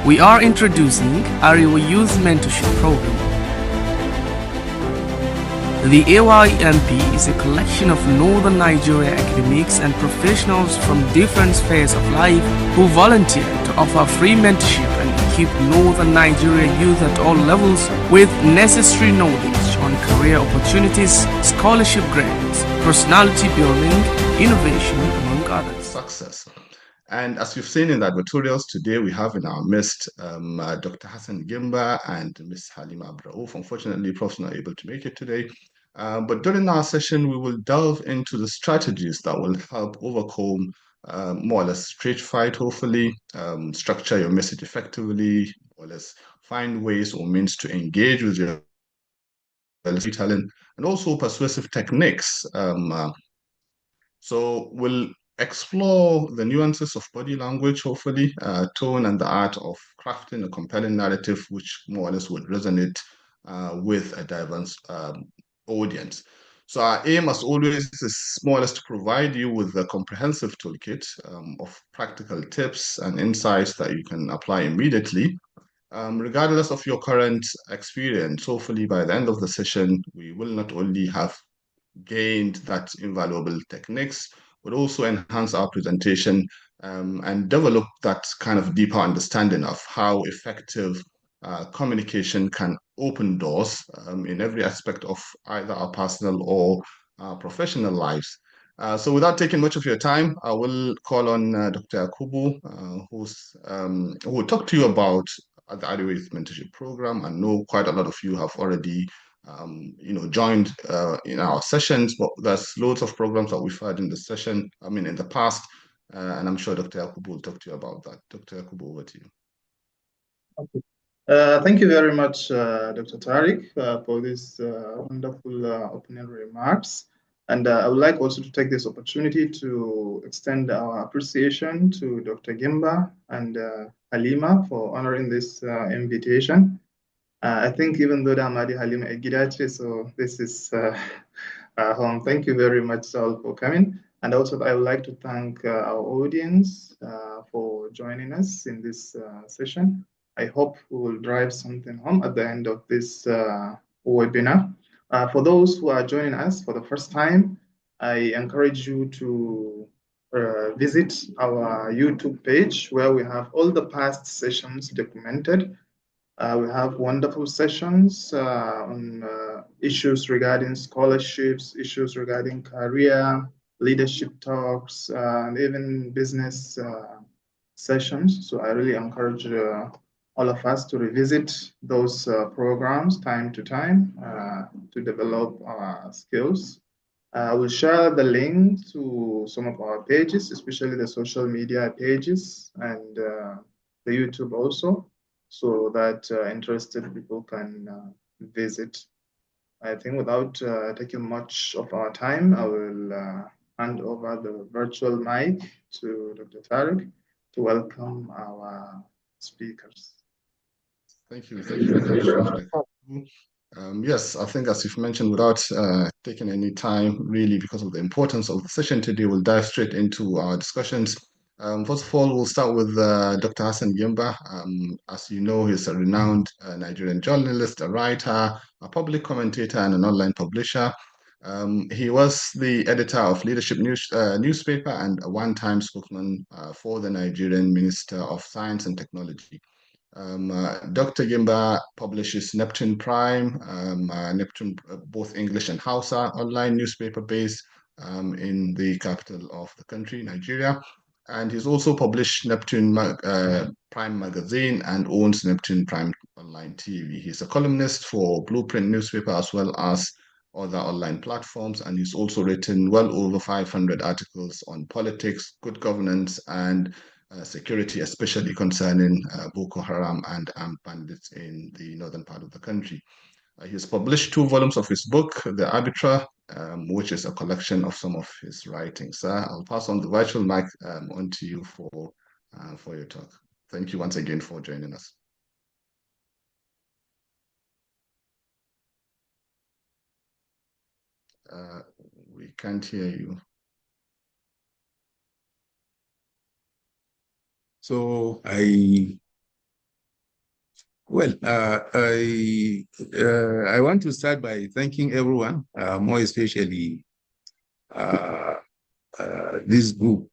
We are introducing Arewa Youth Mentorship Program. The AYMP is a collection of Northern Nigeria academics and professionals from different spheres of life who volunteer to offer free mentorship and equip Northern Nigeria youth at all levels with necessary knowledge on career opportunities, scholarship grants, personality building, innovation, among others. Success. And as you've seen in the advertorials today, we have in our midst Dr. Hassan Gimba and Ms. Halima Abdulrauf. Unfortunately, Prof's not able to make it today. But during our session, we will delve into the strategies that will help overcome more or less street fight, hopefully, structure your message effectively, more or less find ways or means to engage with your talent, and also persuasive techniques. So we'll explore the nuances of body language, hopefully, tone, and the art of crafting a compelling narrative which more or less would resonate with a diverse audience. So our aim, as always, is more or less to provide you with a comprehensive toolkit of practical tips and insights that you can apply immediately. Regardless of your current experience, hopefully by the end of the session, we will not only have gained that invaluable techniques, but also enhance our presentation and develop that kind of deeper understanding of how effective communication can open doors in every aspect of either our personal or professional lives. So without taking much of your time, I will call on Dr. Akubu, who will talk to you about the Arewa Youth Mentorship Program. I know quite a lot of you have already joined in our sessions, but there's loads of programs that we've had in the session, in the past, and I'm sure Dr. Yakubu will talk to you about that. Dr. Yakubu, over to you. Okay. Thank you very much, Dr. Tariq, for these wonderful opening remarks. And I would like also to take this opportunity to extend our appreciation to Dr. Gimba and Halima for honoring this invitation. I think even though Damadi Halima Egidache, so this is home. Thank you very much all for coming. And also I would like to thank our audience for joining us in this session. I hope we will drive something home at the end of this webinar. For those who are joining us for the first time, I encourage you to visit our YouTube page where we have all the past sessions documented. We have wonderful sessions on issues regarding scholarships, issues regarding career, leadership talks, and even business sessions. So I really encourage all of us to revisit those programs time to time to develop our skills. We'll share the link to some of our pages, especially the social media pages and the YouTube also, so that interested people can visit. I think without taking much of our time, I will hand over the virtual mic to Dr. Tariq to welcome our speakers. Thank you. Thank you very much. Yes, I think as you've mentioned, without taking any time, really, because of the importance of the session today, we'll dive straight into our discussions. First of all, we'll start with Dr. Hassan Gimba. As you know, he's a renowned Nigerian journalist, a writer, a public commentator, and an online publisher. He was the editor of Leadership newspaper and a one-time spokesman for the Nigerian Minister of Science and Technology. Dr. Gimba publishes Neptune Prime, Neptune, both English and Hausa, online newspaper based in the capital of the country, Nigeria. And he's also published Neptune Prime magazine and owns Neptune Prime online TV. He's a columnist for Blueprint newspaper as well as other online platforms. And he's also written well over 500 articles on politics, good governance, and security, especially concerning Boko Haram and armed bandits in the northern part of the country. He has published 2 volumes of his book, The Arbiter, which is a collection of some of his writings. I'll pass on the virtual mic on to you for your talk. Thank you once again for joining us. We can't hear you. So I Well, I want to start by thanking everyone, more especially this group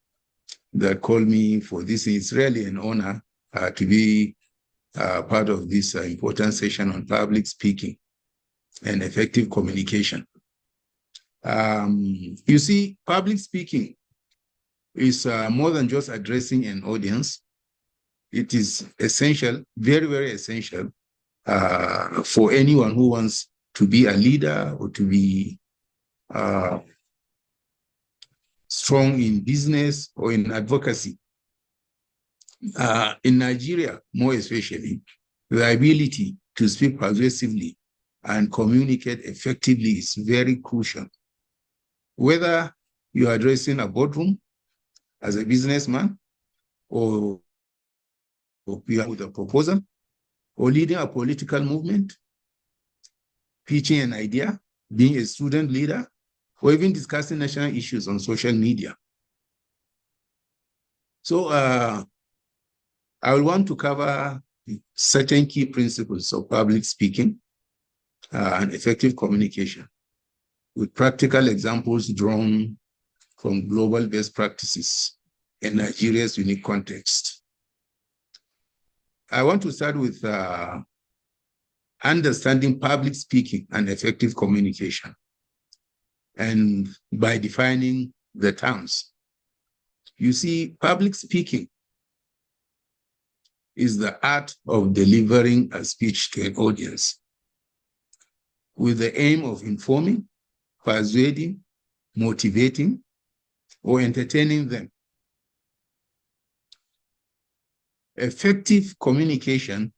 that called me for this. It's really an honor to be part of this important session on public speaking and effective communication. You see, public speaking is more than just addressing an audience. It is essential, very, very essential for anyone who wants to be a leader or to be strong in business or in advocacy. In Nigeria, more especially, the ability to speak persuasively and communicate effectively is very crucial. Whether you are addressing a boardroom as a businessman, or you are with a proposal, or leading a political movement, pitching an idea, being a student leader, or even discussing national issues on social media. So I will want to cover certain key principles of public speaking and effective communication with practical examples drawn from global best practices in Nigeria's unique context. I want to start with understanding public speaking and effective communication, and by defining the terms. You see, public speaking is the art of delivering a speech to an audience with the aim of informing, persuading, motivating, or entertaining them. Effective communication,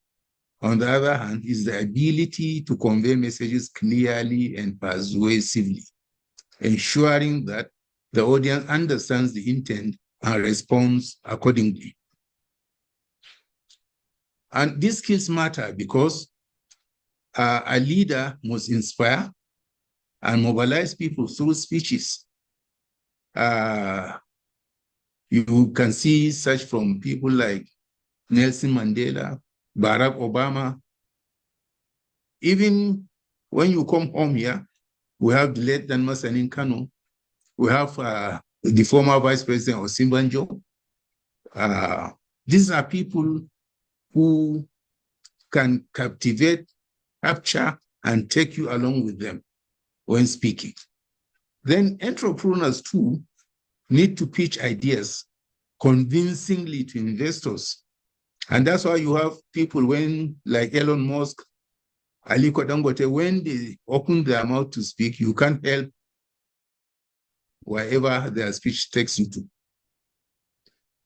on the other hand, is the ability to convey messages clearly and persuasively, ensuring that the audience understands the intent and responds accordingly. And these skills matter because a leader must inspire and mobilize people through speeches. You can see such from people like Nelson Mandela, Barack Obama. Even when you come home here, we have the late Dan Masanin Kano. We have the former Vice President of Simbanjo. These are people who can captivate, capture, and take you along with them when speaking. Then entrepreneurs too need to pitch ideas convincingly to investors. And that's why you have people like Elon Musk, Aliko Dangote, when they open their mouth to speak, you can't help wherever their speech takes you to.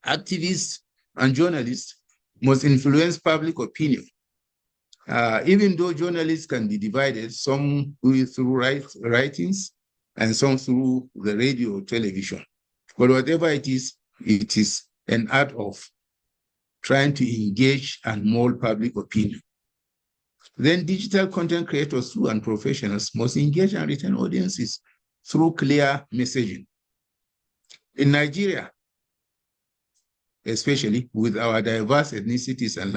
Activists and journalists must influence public opinion. Even though journalists can be divided, some through writings and some through the radio or television. But whatever it is an art of trying to engage and mold public opinion. Then digital content creators too and professionals must engage and retain audiences through clear messaging. In Nigeria, especially with our diverse ethnicities and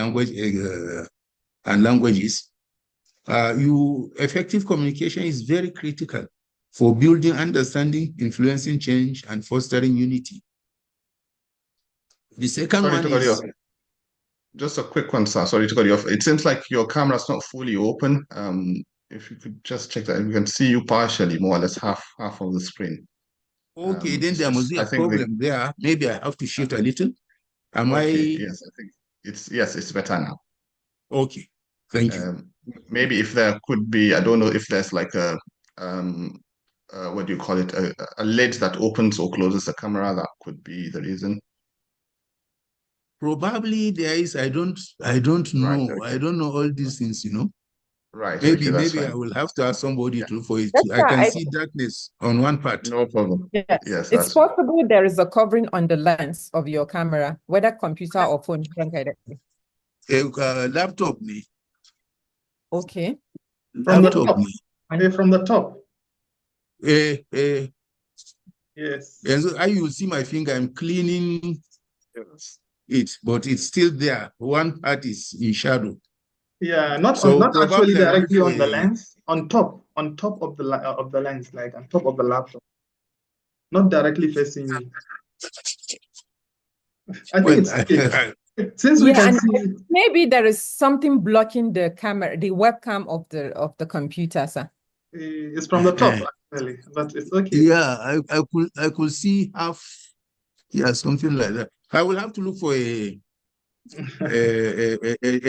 languages, effective communication is very critical for building understanding, influencing change, and fostering unity. The second one is... Just a quick one, sir. Sorry to cut you off. It seems like your camera's not fully open. If you could just check that, we can see you partially, more or less half of the screen. Okay, then there must be a problem there. Maybe I have to shift a little. Yes, I think it's better now. Okay, thank you. Maybe if there could be, I don't know if there's like a what do you call it, a lid that opens or closes the camera. That could be the reason. Probably there is. I don't know. Right, okay. I don't know all these things, Right. Maybe I will have to ask somebody for it. I can see darkness on one part. No problem. Yes, it's possible there is a covering on the lens of your camera, whether computer or phone. Laptop. Okay. From the top. Yes. And so you see my finger. I'm cleaning it, but it's still there. One part is in shadow. Yeah, not probably actually I look directly for on the lens, on top of the lens, like on top of the laptop, not directly facing you. I think it's okay. Since we can see, maybe there is something blocking the camera, the webcam of the computer, sir. It's from the top actually, but it's okay. Yeah, I could see half. Yeah, something like that. I will have to look for a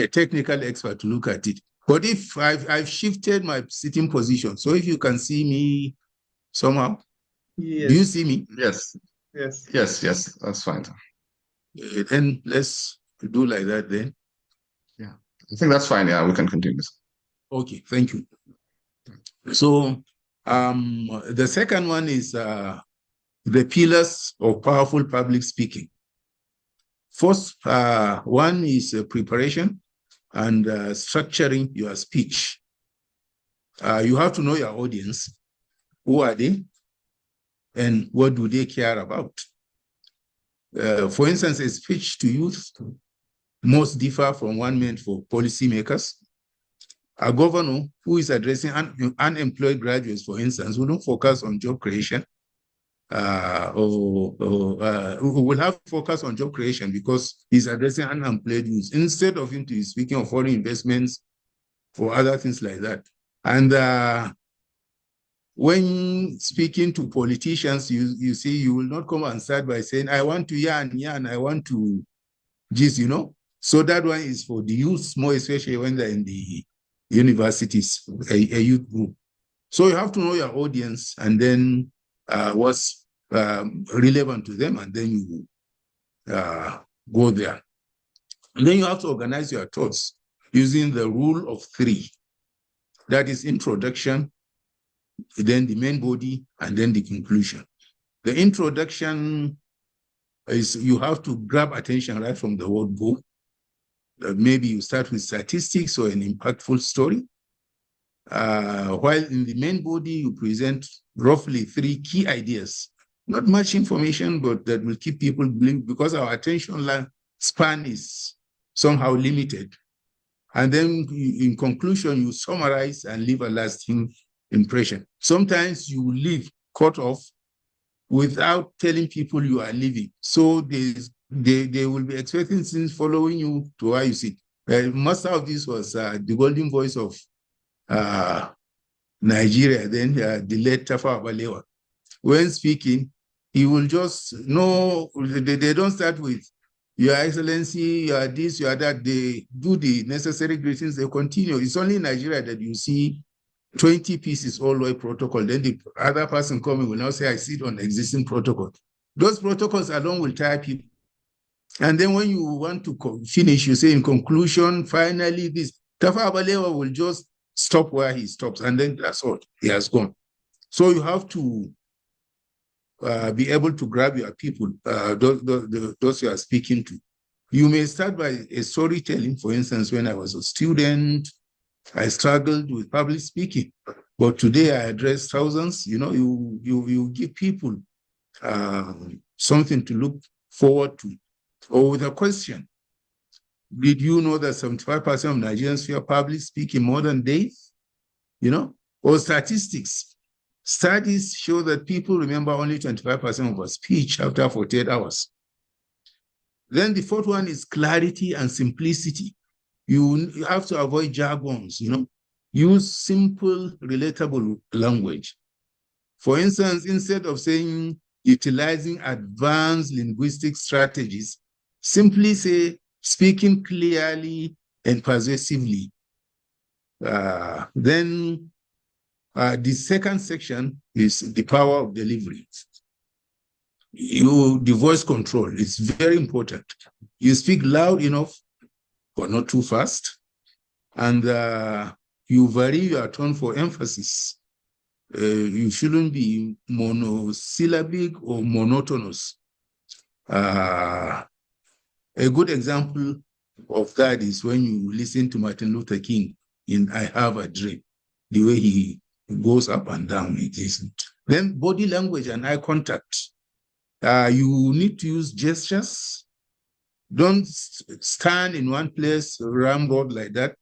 technical expert to look at it. But if I've shifted my sitting position, so if you can see me somehow, yes. Do you see me? Yes. Yes. Yes, that's fine. Then let's do like that then. Yeah, I think that's fine. Yeah, we can continue. Okay, thank you. So the second one is the pillars of powerful public speaking. First one is preparation and structuring your speech. You have to know your audience. Who are they? And what do they care about? For instance, a speech to youth must differ from one meant for policymakers. A governor who is addressing unemployed graduates, for instance, will not focus on job creation, who will have focus on job creation because he's addressing unemployed youth instead of him to be speaking of foreign investments or other things like that. And when speaking to politicians, you see, you will not come and start by saying, I want to yarn, I want to gist, you know. So that one is for the youth, more especially when they're in the universities, a youth group. So you have to know your audience and then what's relevant to them, and then you go there. And then you have to organize your thoughts using the rule of three. That is introduction, then the main body, and then the conclusion. The introduction is you have to grab attention right from the word go. Maybe you start with statistics or an impactful story. While in the main body, you present roughly three key ideas. Not much information, but that will keep people blinking because our attention span is somehow limited. And then in conclusion, you summarize and leave a lasting impression. Sometimes you leave cut off without telling people you are leaving. So they will be expecting things following you to where you sit. Most of this was the golden voice of Nigeria, then the late Tafawa Balewa. When speaking, he will just know, they don't start with Your Excellency, you are this, you are that. They do the necessary greetings, they continue. It's only in Nigeria that you see 20 pieces all the way protocol. Then the other person coming will now say, I sit on the existing protocol. Those protocols alone will tire people. And then when you want to finish, you say in conclusion, finally, this. Tafawa Balewa will just stop where he stops, and then that's all. He has gone. So you have to be able to grab your people, those you are speaking to. You may start by a storytelling. For instance, when I was a student, I struggled with public speaking, but today I address thousands. You know, you give people something to look forward to, or with a question. Did you know that 75% of Nigerians fear public speaking more than death? You know, or statistics. Studies show that people remember only 25% of a speech after 48 hours. Then the fourth one is clarity and simplicity. You have to avoid jargons, you know. Use simple, relatable language. For instance, instead of saying utilizing advanced linguistic strategies, simply say speaking clearly and persuasively. Then the second section is the power of delivery. The voice control is very important. You speak loud enough, but not too fast. And you vary your tone for emphasis. You shouldn't be monosyllabic or monotonous. A good example of that is when you listen to Martin Luther King in I Have a Dream, the way he goes up and down. It isn't. Then body language and eye contact. You need to use gestures. Don't stand in one place, ramrod like that.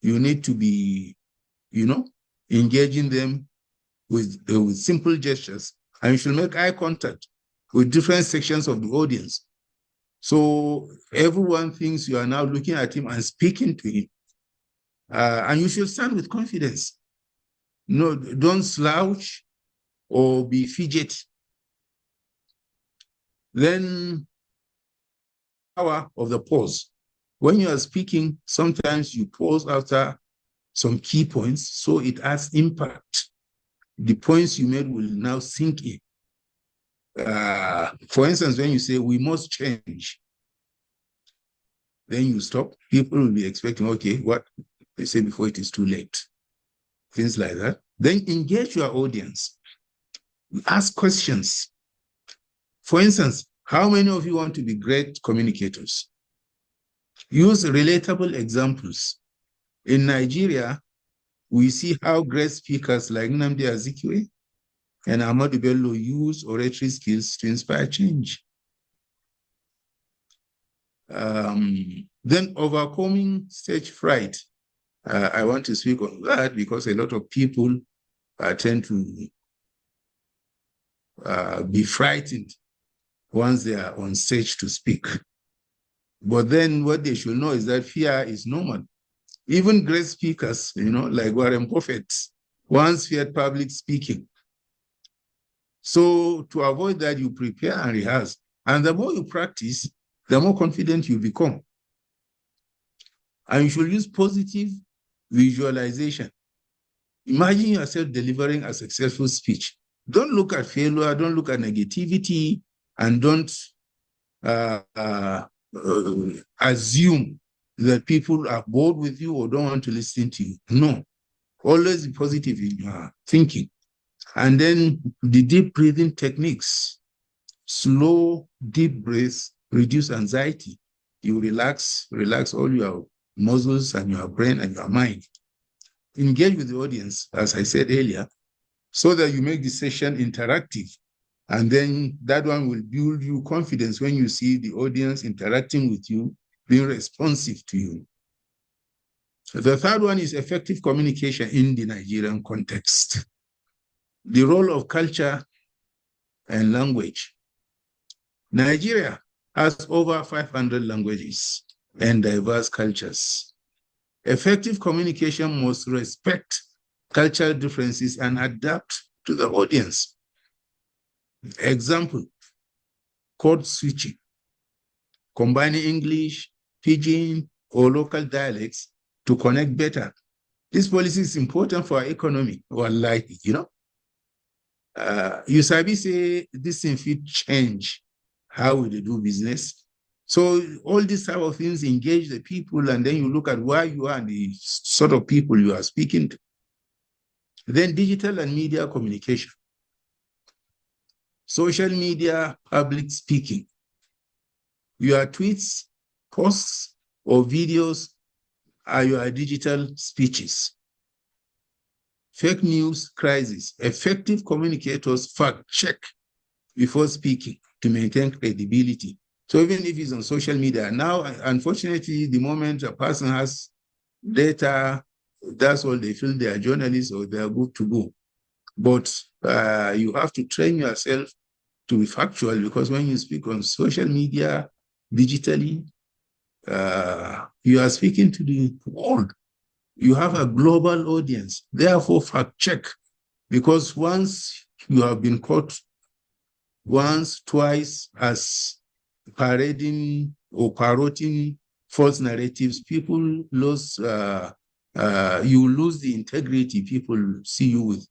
You need to be, engaging them with simple gestures. And you should make eye contact with different sections of the audience. So everyone thinks you are now looking at him and speaking to him. And you should stand with confidence. No, don't slouch or be fidget. Then, power of the pause. When you are speaking, sometimes you pause after some key points, so it has impact. The points you made will now sink in. For instance, when you say, we must change, then you stop. People will be expecting, okay, what they say before it is too late. Things like that. Then engage your audience. Ask questions. For instance, how many of you want to be great communicators? Use relatable examples. In Nigeria, we see how great speakers like Nnamdi Azikiwe and Ahmadu Bello use oratory skills to inspire change. Then overcoming stage fright. I want to speak on that because a lot of people tend to be frightened once they are on stage to speak. But then what they should know is that fear is normal. Even great speakers, like Warren Buffett, once feared public speaking. So to avoid that, you prepare and rehearse. And the more you practice, the more confident you become. And you should use positive visualization. Imagine yourself delivering a successful speech. Don't look at failure, don't look at negativity, and don't assume that people are bored with you or don't want to listen to you. No, always be positive in your thinking. And then the deep breathing techniques, slow, deep breaths, reduce anxiety. You relax all your muscles and your brain and your mind. Engage with the audience, as I said earlier, so that you make the session interactive. And then that one will build you confidence when you see the audience interacting with you, being responsive to you. The third one is effective communication in the Nigerian context. The role of culture and language. Nigeria has over 500 languages and diverse cultures. Effective communication must respect cultural differences and adapt to the audience. Example, code switching, combining English, Pidgin, or local dialects to connect better. This policy is important for our economy. Wallahi, you sabi say this thing fit change how we do business. So all these type of things engage the people, and then you look at where you are and the sort of people you are speaking to. Then digital and media communication. Social media, public speaking. Your tweets, posts, or videos are your digital speeches. Fake news crisis. Effective communicators fact check before speaking to maintain credibility. So even if it's on social media, now, unfortunately, the moment a person has data, that's all they feel they are journalists or they are good to go. But you have to train yourself to be factual, because when you speak on social media, digitally, you are speaking to the world. You have a global audience. Therefore, fact check, because once you have been caught once, twice as parading or parroting false narratives, people lose, you lose the integrity people see you with.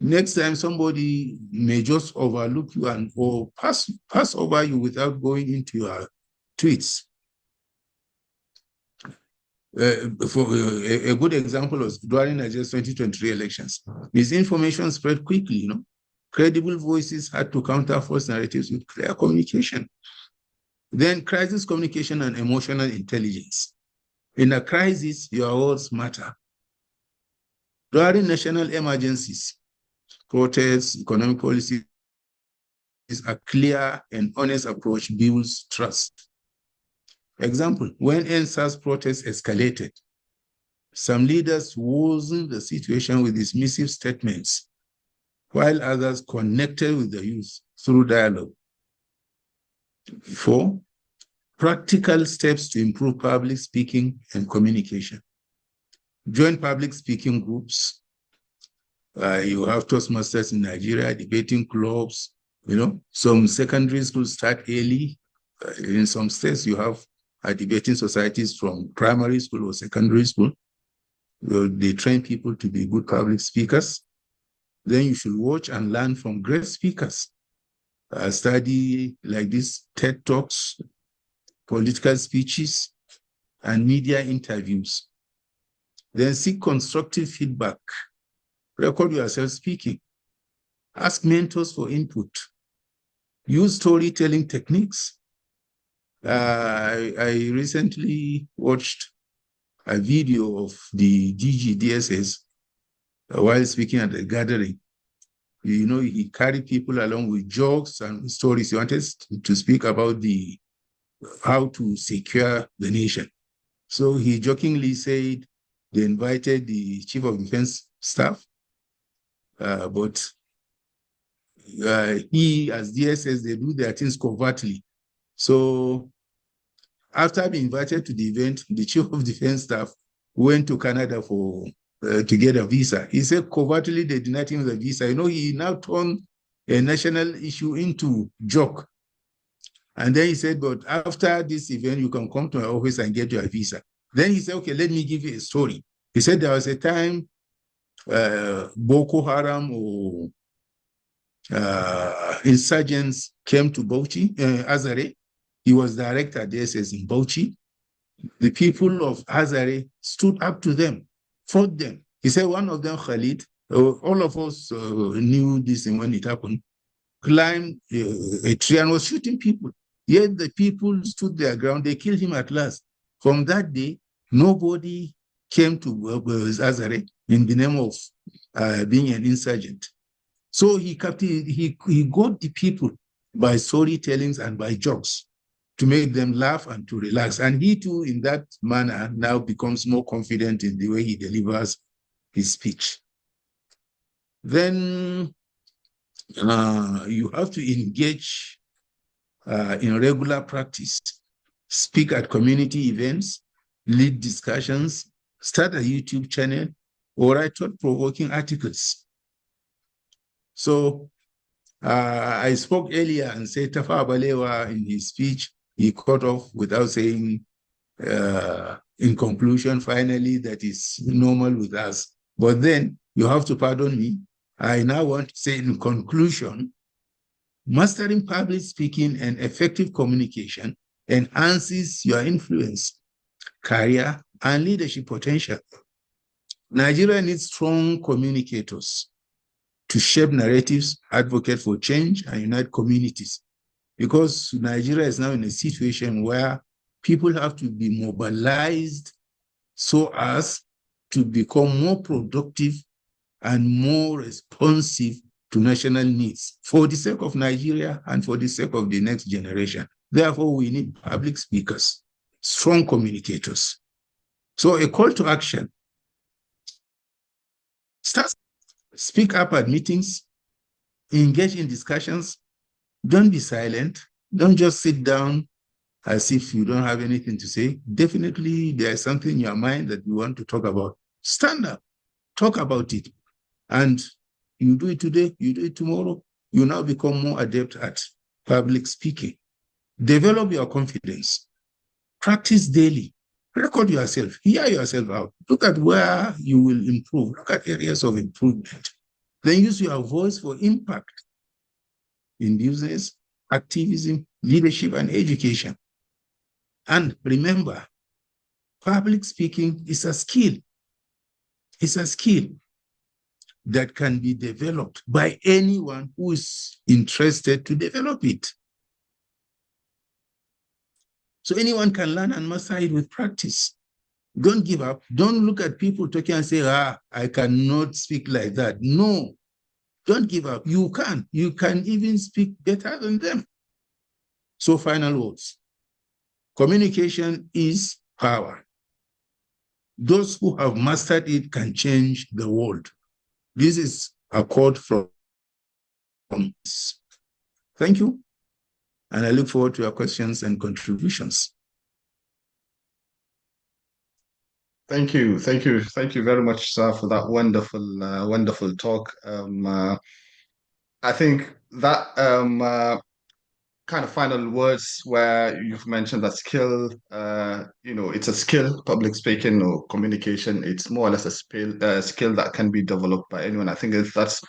Next time, somebody may just overlook you or pass over you without going into your tweets. For a good example was during Nigeria's 2023 elections. Misinformation spread quickly, Credible voices had to counter false narratives with clear communication. Then crisis communication and emotional intelligence. In a crisis, your words matter. During national emergencies, protests, economic policies, a clear and honest approach builds trust. Example, when NSAS protests escalated, Some leaders worsened the situation with dismissive statements, while others connected with the youth through dialogue. 4, practical steps to improve public speaking and communication. Join public speaking groups. You have Toastmasters in Nigeria, debating clubs, some secondary schools start early. In some states, you have debating societies from primary school or secondary school. They train people to be good public speakers. Then you should watch and learn from great speakers. Study like this, TED Talks, political speeches, and media interviews. Then seek constructive feedback. Record yourself speaking. Ask mentors for input. Use storytelling techniques. I recently watched a video of the DGDSS while speaking at a gathering. He carried people along with jokes and stories. He wanted to speak about how to secure the nation. So he jokingly said they invited the Chief of Defense Staff, but he, as DSS, they do their things covertly. So after being invited to the event, the Chief of Defense Staff went to Canada to get a visa. He said covertly they denied him the visa. He now turned a national issue into joke. And then he said, but after this event, you can come to my office and get your visa. Then he said, okay, let me give you a story. He said there was a time Boko Haram or insurgents came to Bauchi, Azare. He was director at DSS in Bauchi. The people of Azare stood up to them, fought them. He said one of them, Khalid, all of us knew this when it happened, climbed a tree and was shooting people. Yet the people stood their ground. They killed him at last. From that day, nobody came to Azare in the name of being an insurgent. So he got the people by storytellings and by jokes to make them laugh and to relax. And he too, in that manner, now becomes more confident in the way he delivers his speech. Then you have to engage in regular practice, speak at community events, lead discussions, start a YouTube channel, or write thought-provoking articles. So I spoke earlier and said Tafawa Balewa in his speech, he cut off without saying, in conclusion, finally, that is normal with us. But then you have to pardon me. I now want to say in conclusion, mastering public speaking and effective communication enhances your influence, career, and leadership potential. Nigeria needs strong communicators to shape narratives, advocate for change, and unite communities. Because Nigeria is now in a situation where people have to be mobilized so as to become more productive and more responsive to national needs for the sake of Nigeria and for the sake of the next generation. Therefore, we need public speakers, strong communicators. So a call to action. Speak up at meetings, engage in discussions. Don't be silent. Don't just sit down as if you don't have anything to say. Definitely, there is something in your mind that you want to talk about. Stand up, talk about it. And you do it today, you do it tomorrow, you now become more adept at public speaking. Develop your confidence. Practice daily. Record yourself. Hear yourself out. Look at where you will improve. Look at areas of improvement. Then use your voice for impact in business, activism, leadership, and education. And remember, public speaking is a skill. It's a skill that can be developed by anyone who is interested to develop it. So anyone can learn and master it with practice. Don't give up. Don't look at people talking and say, I cannot speak like that. No, don't give up. You can. You can even speak better than them. So final words. Communication is power. Those who have mastered it can change the world. This is a quote from. Thank you. And I look forward to your questions and contributions. Thank you very much, sir, for that wonderful talk. I think that kind of final words where you've mentioned that skill, it's a skill, public speaking or communication. It's more or less a skill that can be developed by anyone. I think that's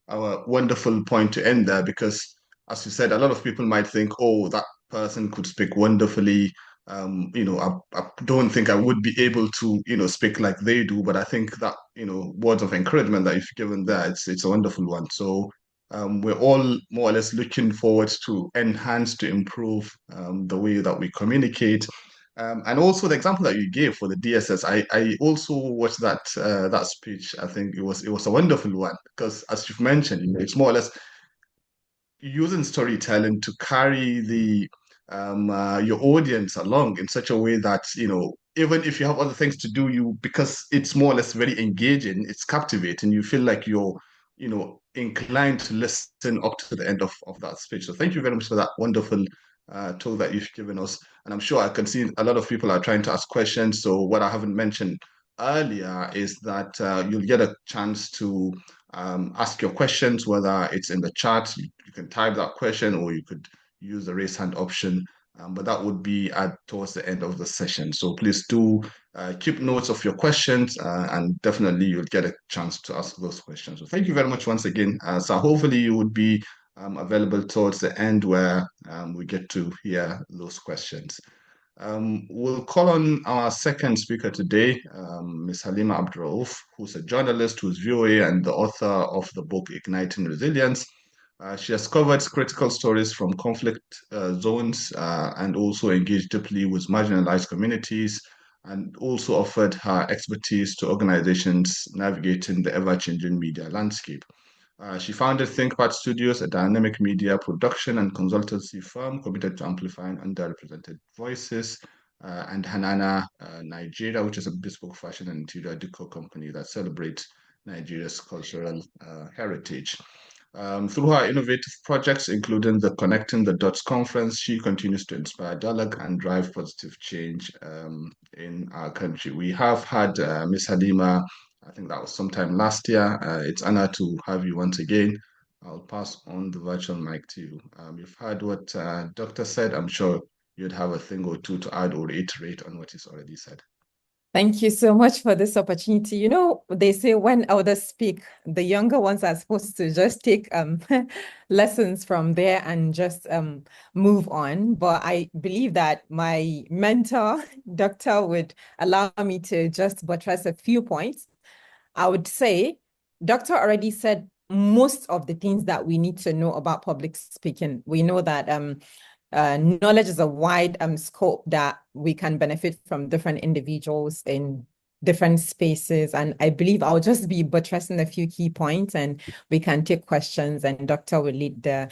our wonderful point to end there, because, as you said, a lot of people might think, oh, that person could speak wonderfully. I don't think I would be able to, speak like they do, but I think that, words of encouragement that you've given there, it's a wonderful one. So we're all more or less looking forward to enhance, to improve the way that we communicate. And also the example that you gave for the DSS, I also watched that speech. I think it was a wonderful one, because, as you've mentioned, it's more or less using storytelling to carry your audience along in such a way that, even if you have other things to do, because it's more or less very engaging, it's captivating, you feel like you're inclined to listen up to the end of that speech. So thank you very much for that wonderful talk that you've given us. And I'm sure I can see a lot of people are trying to ask questions. So what I haven't mentioned earlier is that you'll get a chance to ask your questions, whether it's in the chat, you can type that question, or you could use the raise hand option. But that would be towards the end of the session. So please do keep notes of your questions, and definitely you'll get a chance to ask those questions. So thank you very much once again. So hopefully you would be available towards the end, where we get to hear those questions. We'll call on our second speaker today, Ms. Halima Abdulrauf, who's a journalist, who's VOA and the author of the book Igniting Resilience. She has covered critical stories from conflict zones, and also engaged deeply with marginalized communities, and also offered her expertise to organizations navigating the ever-changing media landscape. She founded ThinkPad Studios, a dynamic media production and consultancy firm committed to amplifying underrepresented voices, and Hanana Nigeria, which is a bespoke fashion and interior decor company that celebrates Nigeria's cultural heritage. Through her innovative projects, including the Connecting the Dots conference, she continues to inspire dialogue and drive positive change in our country. We have had Ms. Halima, I think that was sometime last year. It's an honor to have you once again. I'll pass on the virtual mic to you. You've heard what Doctor said. I'm sure you'd have a thing or two to add or reiterate on what he's already said. Thank you so much for this opportunity. You know, they say when elders speak, the younger ones are supposed to just take lessons from there and just move on. But I believe that my mentor, Doctor, would allow me to just buttress a few points. I would say Doctor already said most of the things that we need to know about public speaking. We know that knowledge is a wide scope that we can benefit from different individuals in different spaces. And I believe I'll just be buttressing a few key points, and we can take questions, and Doctor will lead the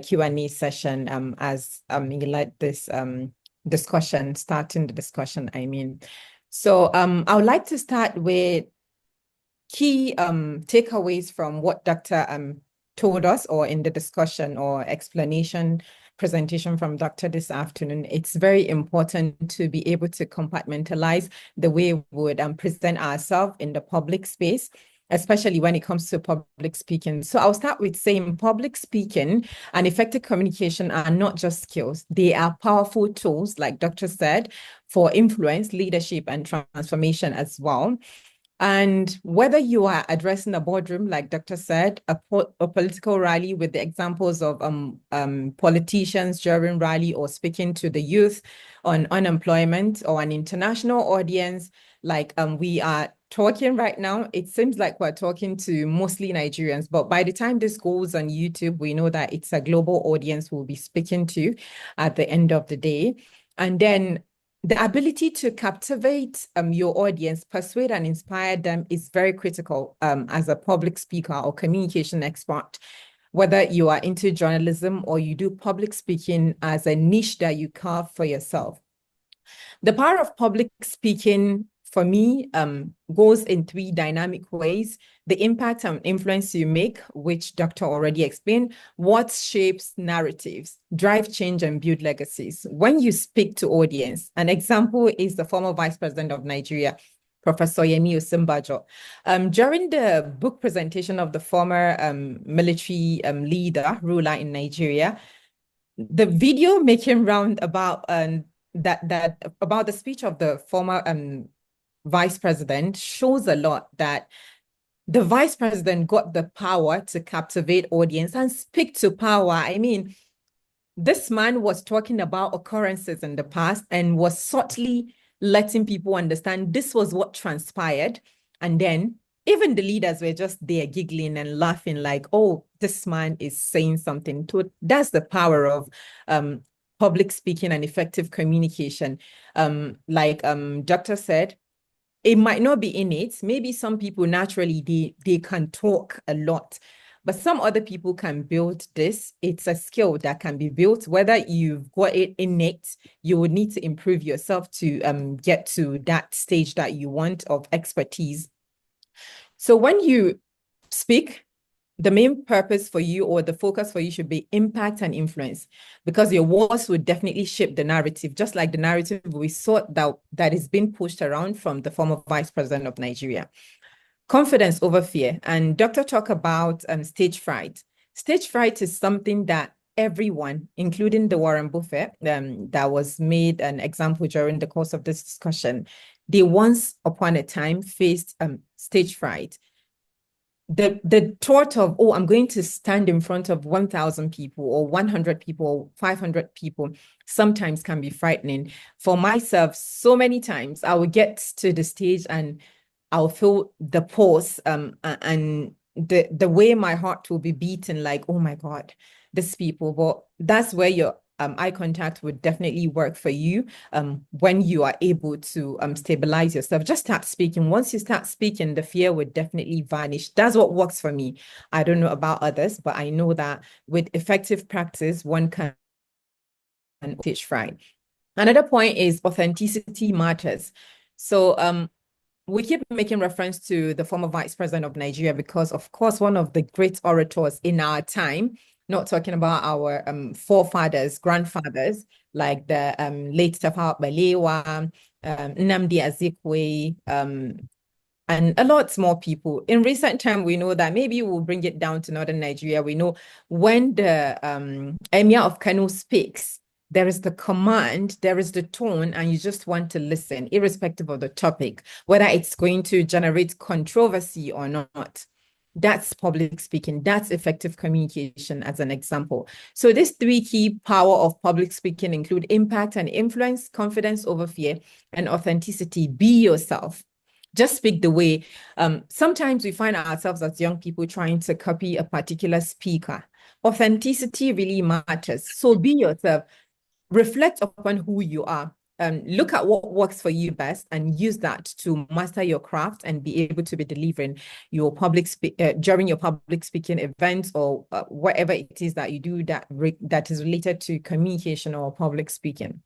Q&A session as he led this starting the discussion, I mean. So I would like to start with key takeaways from what Doctor told us, or in the discussion or explanation presentation from Doctor this afternoon. It's very important to be able to compartmentalize the way we would present ourselves in the public space, especially when it comes to public speaking. So I'll start with saying public speaking and effective communication are not just skills. They are powerful tools, like Doctor said, for influence, leadership, and transformation as well. And whether you are addressing a boardroom, like Doctor said, a political rally with the examples of politicians during rally, or speaking to the youth on unemployment, or an international audience, like we are talking right now, it seems like we're talking to mostly Nigerians, but by the time this goes on YouTube, we know that it's a global audience we'll be speaking to at the end of the day. And then the ability to captivate your audience, persuade and inspire them is very critical as a public speaker or communication expert, whether you are into journalism or you do public speaking as a niche that you carve for yourself. The power of public speaking for me, goes in three dynamic ways. The impact and influence you make, which Dr. already explained. What shapes narratives, drive change, and build legacies. When you speak to audience, an example is the former Vice President of Nigeria, Professor Yemi Osinbajo. During the book presentation of the former military ruler in Nigeria, the video making round about about the speech of the former vice president shows a lot that the vice president got the power to captivate audience and speak to power. I mean, this man was talking about occurrences in the past and was subtly letting people understand this was what transpired. And then even the leaders were just there giggling and laughing like, oh, this man is saying something. That's the power of public speaking and effective communication. Like Doctor said, it might not be innate. Maybe some people naturally, they can talk a lot, but some other people can build this. It's a skill that can be built. Whether you've got it innate, you would need to improve yourself to get to that stage that you want of expertise. So when you speak, the main purpose for you or the focus for you should be impact and influence, because your words would definitely shape the narrative, just like the narrative we saw that is being pushed around from the former Vice President of Nigeria. Confidence over fear. And Dr. talked about stage fright. Stage fright is something that everyone, including the Warren Buffett, that was made an example during the course of this discussion, they once upon a time faced stage fright. The thought of, oh, I'm going to stand in front of 1,000 people or 100 people or 500 people sometimes can be frightening. For myself, so many times I would get to the stage and I'll feel the pulse and the way my heart will be beating like, oh my God, these people. But that's where your eye contact would definitely work for you when you are able to stabilize yourself. Just start speaking. Once you start speaking, the fear would definitely vanish. That's what works for me. I don't know about others, but I know that with effective practice, one can stage fright. Another point is authenticity matters. So we keep making reference to the former Vice President of Nigeria because, of course, one of the great orators in our time, not talking about our forefathers, grandfathers, like the late Tafawa Balewa, Nnamdi Azikiwe, and a lot more people. In recent time, we know that maybe we'll bring it down to northern Nigeria. We know when the Emir of Kano speaks, there is the command, there is the tone, and you just want to listen, irrespective of the topic, whether it's going to generate controversy or not. That's public speaking. That's effective communication as an example. So these three key power of public speaking include impact and influence, confidence over fear, and authenticity. Be yourself. Just speak the way. Sometimes we find ourselves as young people trying to copy a particular speaker. Authenticity really matters. So be yourself. Reflect upon who you are. Look at what works for you best and use that to master your craft and be able to be delivering your during your public speaking events or whatever it is that you do that is related to communication or public speaking.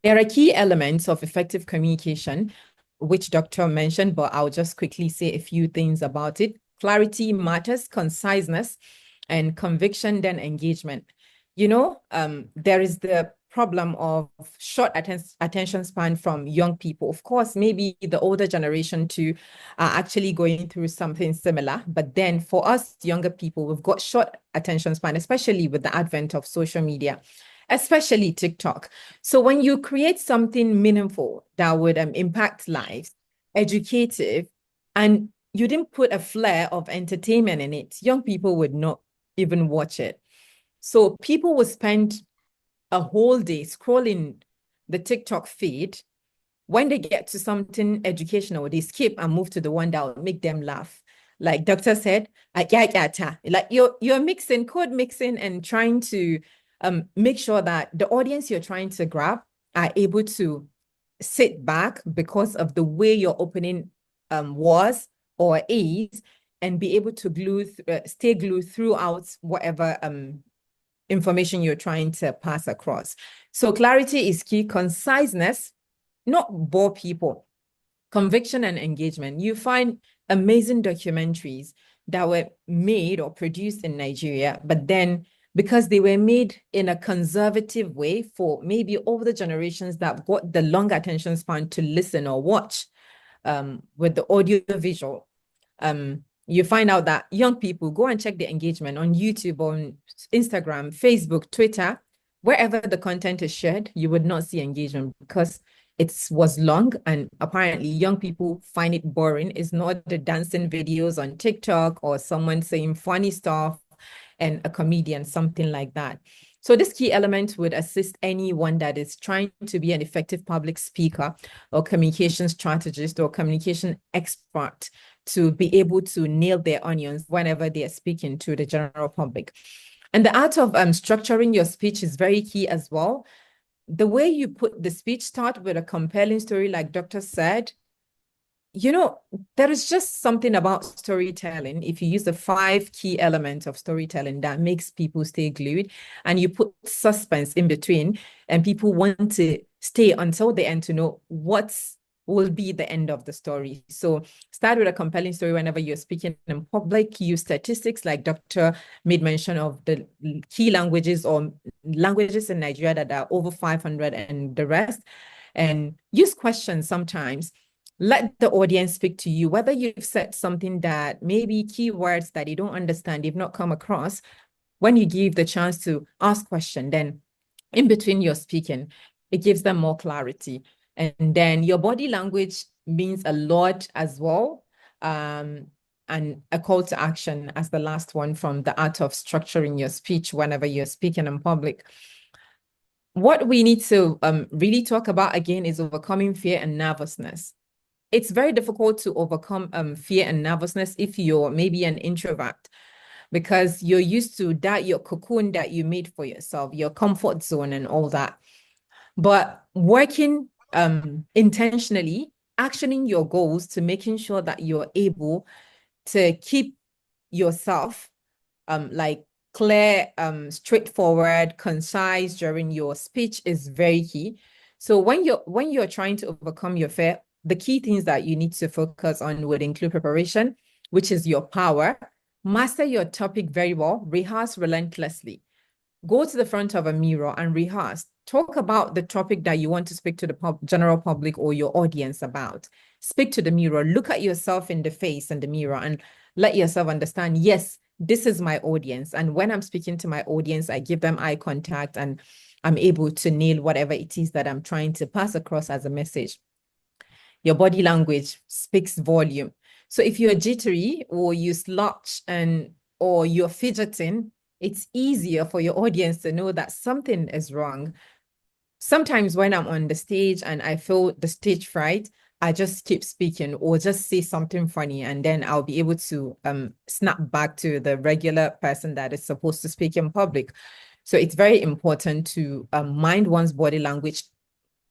There are key elements of effective communication, which Dr. mentioned, but I'll just quickly say a few things about it. Clarity matters, conciseness, and conviction, then engagement. You know, there is the problem of short attention span from young people. Of course, maybe the older generation too are actually going through something similar. But then for us younger people, we've got short attention span, especially with the advent of social media, especially TikTok. So when you create something meaningful that would impact lives, educative, and you didn't put a flair of entertainment in it, young people would not even watch it. So people will spend a whole day scrolling the TikTok feed. When they get to something educational, they skip and move to the one that will make them laugh. Like Doctor said, like you're mixing, code mixing, and trying to make sure that the audience you're trying to grab are able to sit back because of the way your opening was or is, and be able to stay glued throughout whatever information you're trying to pass across. So clarity is key. Conciseness, not bore people. conviction and engagement. You find amazing documentaries that were made or produced in Nigeria, but then because they were made in a conservative way for maybe over the generations that got the long attention span to listen or watch with the audio visual, you find out that young people go and check the engagement on YouTube, on Instagram, Facebook, Twitter, wherever the content is shared, you would not see engagement because it was long, and apparently young people find it boring. It's not the dancing videos on TikTok or someone saying funny stuff and a comedian, something like that. So this key element would assist anyone that is trying to be an effective public speaker or communication strategist or communication expert to be able to nail their onions whenever they are speaking to the general public. And the art of structuring your speech is very key as well. The way you put the speech, start with a compelling story, like Dr. said. You know, there is just something about storytelling. If you use the 5 key elements of storytelling that makes people stay glued, and you put suspense in between, and people want to stay until the end to know what's will be the end of the story. So start with a compelling story whenever you're speaking in public. Use statistics like Dr. made mention of the key languages or languages in Nigeria that are over 500 and the rest. And use questions sometimes. Let the audience speak to you, whether you've said something that maybe keywords that you don't understand, you've not come across. When you give the chance to ask question, then in between your speaking, it gives them more clarity. And then your body language means a lot as well. And a call to action as the last one from the art of structuring your speech whenever you're speaking in public. What we need to really talk about again is overcoming fear and nervousness. It's very difficult to overcome fear and nervousness if you're maybe an introvert, because you're used to that, your cocoon that you made for yourself, your comfort zone and all that. But working intentionally, actioning your goals to making sure that you're able to keep yourself like clear, straightforward, concise during your speech is very key. So when you're trying to overcome your fear, the key things that you need to focus on would include preparation, which is your power. Master your topic very well. Rehearse relentlessly. Go to the front of a mirror and rehearse. Talk about the topic that you want to speak to the general public or your audience about. Speak to the mirror. Look at yourself in the face in the mirror and let yourself understand, yes, this is my audience. And when I'm speaking to my audience, I give them eye contact and I'm able to nail whatever it is that I'm trying to pass across as a message. Your body language speaks volume. So if you're jittery or you slouch or you're fidgeting, it's easier for your audience to know that something is wrong. Sometimes when I'm on the stage and I feel the stage fright, I just keep speaking or just say something funny, and then I'll be able to snap back to the regular person that is supposed to speak in public. So it's very important to mind one's body language.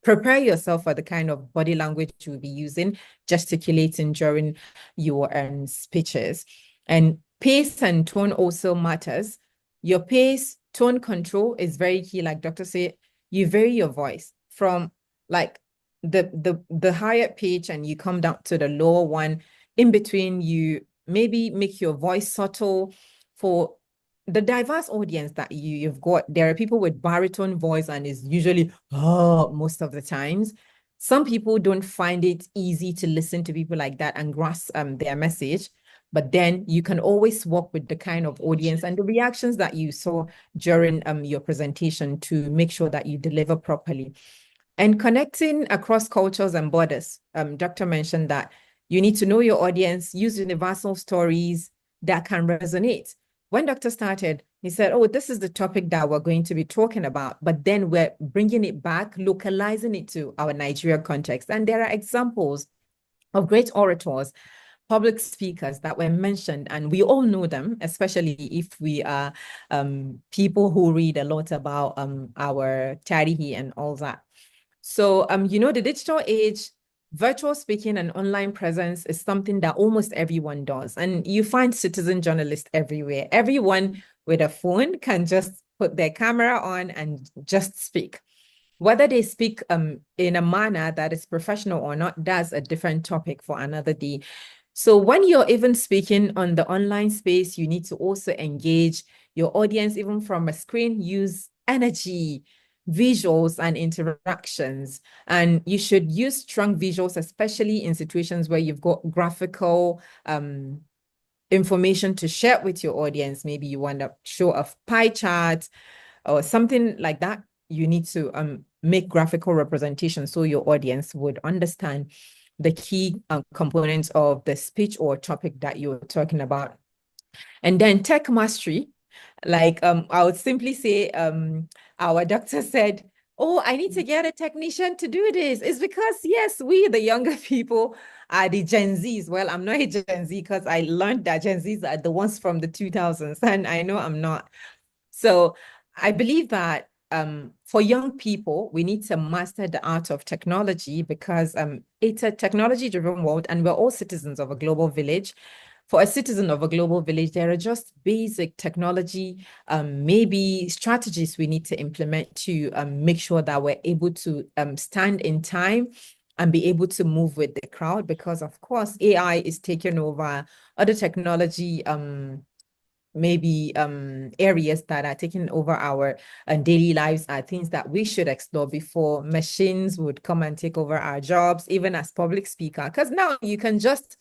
Prepare yourself for the kind of body language you'll be using, gesticulating during your speeches. And pace and tone also matters. Your pace, tone control is very key. Like Dr. said, you vary your voice from like the higher pitch and you come down to the lower one. In between, you maybe make your voice subtle. For the diverse audience that you've got, there are people with baritone voice and is usually most of the times. Some people don't find it easy to listen to people like that and grasp their message. But then you can always work with the kind of audience and the reactions that you saw during your presentation to make sure that you deliver properly. And connecting across cultures and borders. Dr. mentioned that you need to know your audience, use universal stories that can resonate. When Dr. started, he said, oh, this is the topic that we're going to be talking about, but then we're bringing it back, localizing it to our Nigerian context. And there are examples of great orators, public speakers that were mentioned, and we all know them, especially if we are people who read a lot about our tarihi and all that. So, you know, the digital age, virtual speaking and online presence is something that almost everyone does. And you find citizen journalists everywhere. Everyone with a phone can just put their camera on and just speak. Whether they speak in a manner that is professional or not, that's a different topic for another day. So when you're even speaking on the online space, you need to also engage your audience, even from a screen, use energy, visuals, and interactions. And you should use strong visuals, especially in situations where you've got graphical information to share with your audience. Maybe you want to show a pie chart or something like that. You need to make graphical representation so your audience would understand the key components of the speech or topic that you're talking about. And then tech mastery, like I would simply say our doctor said, oh, I need to get a technician to do this. It's because, yes, we, the younger people, are the Gen Zs. Well, I'm not a Gen Z because I learned that Gen Zs are the ones from the 2000s, and I know I'm not. So I believe that for young people, we need to master the art of technology because it's a technology-driven world and we're all citizens of a global village. For a citizen of a global village, there are just basic technology, maybe strategies we need to implement to make sure that we're able to stand in time and be able to move with the crowd because, of course, AI is taking over other technology maybe areas that are taking over our daily lives are things that we should explore before machines would come and take over our jobs, even as public speaker. Because now you can just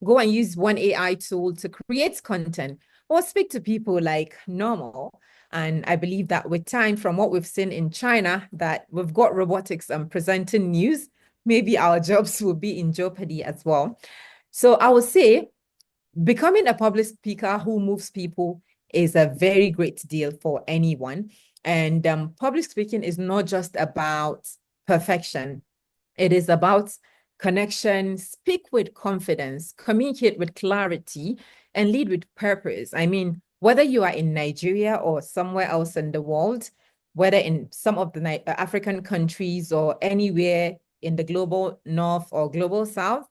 go and use one AI tool to create content or speak to people like normal. And I believe that with time, from what we've seen in China, that we've got robotics presenting news, maybe our jobs will be in jeopardy as well. So I would say becoming a public speaker who moves people is a very great deal for anyone. And public speaking is not just about perfection. It is about connection, speak with confidence, communicate with clarity, and lead with purpose. I mean, whether you are in Nigeria or somewhere else in the world, whether in some of the African countries or anywhere in the global north or global south,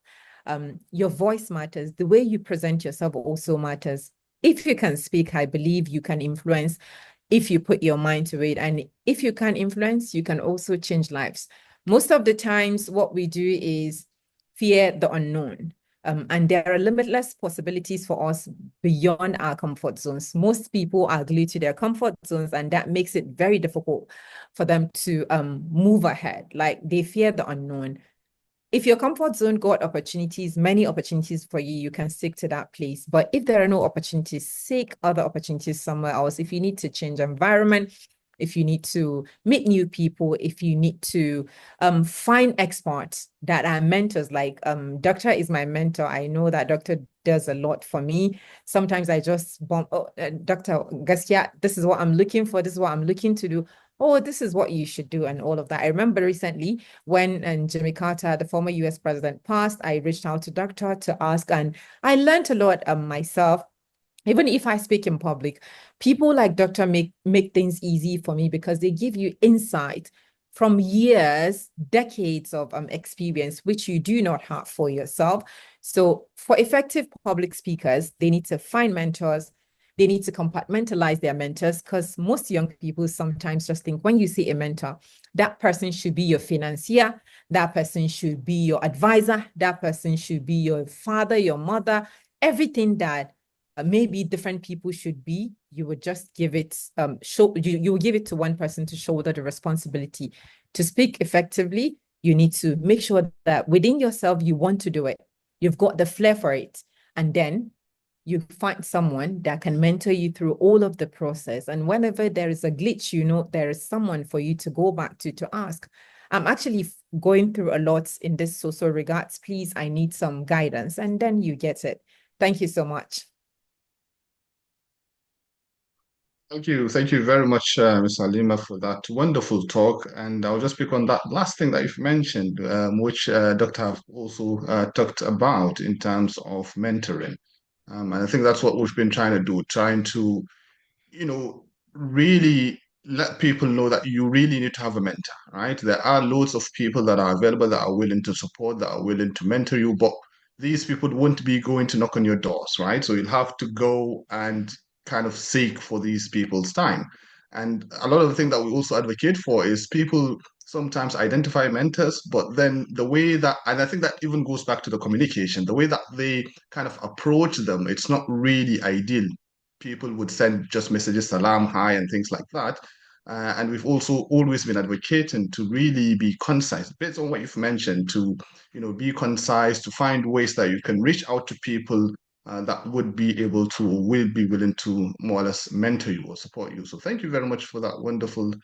your voice matters. The way you present yourself also matters. If you can speak, I believe you can influence if you put your mind to it. And if you can influence, you can also change lives. Most of the times, what we do is fear the unknown. And there are limitless possibilities for us beyond our comfort zones. Most people are glued to their comfort zones, and that makes it very difficult for them to move ahead. Like they fear the unknown. If your comfort zone got opportunities, many opportunities for you, you can stick to that place. But if there are no opportunities, seek other opportunities somewhere else. If you need to change environment, if you need to meet new people, if you need to find experts that are mentors, like Doctor is my mentor. I know that Doctor does a lot for me. Sometimes I just bump, Doctor Gaskia, this is what I'm looking for. This is what I'm looking to do. Oh, this is what you should do and all of that. I remember recently when Jimmy Carter, the former US president, passed, I reached out to Doctor to ask, and I learned a lot myself. Even if I speak in public, people like Doctor make things easy for me because they give you insight from years, decades of experience, which you do not have for yourself. So for effective public speakers, they need to find mentors. They need to compartmentalize their mentors because most young people sometimes just think when you say a mentor, that person should be your financier, that person should be your advisor, that person should be your father, your mother, everything that maybe different people should be, you would just give it, you will give it to one person to shoulder the responsibility. To speak effectively, you need to make sure that within yourself, you want to do it. You've got the flair for it. And then you find someone that can mentor you through all of the process. And whenever there is a glitch, you know, there is someone for you to go back to ask. I'm actually going through a lot in this social regards. Please, I need some guidance. And then you get it. Thank you so much. Thank you. Thank you very much, Ms. Halima, for that wonderful talk. And I'll just pick on that last thing that you've mentioned, which Dr. have also talked about in terms of mentoring. And I think that's what we've been trying to do, trying to, really let people know that you really need to have a mentor, right? There are loads of people that are available that are willing to support, that are willing to mentor you, but these people won't be going to knock on your doors, right? So you'll have to go and kind of seek for these people's time. And a lot of the thing that we also advocate for is people sometimes identify mentors, but then the way that, and I think that even goes back to the communication, the way that they kind of approach them, it's not really ideal. People would send just messages, salam, hi, and things like that. And we've also always been advocating to really be concise, based on what you've mentioned, to be concise, to find ways that you can reach out to people that would be able to, will be willing to more or less mentor you or support you. So thank you very much for that wonderful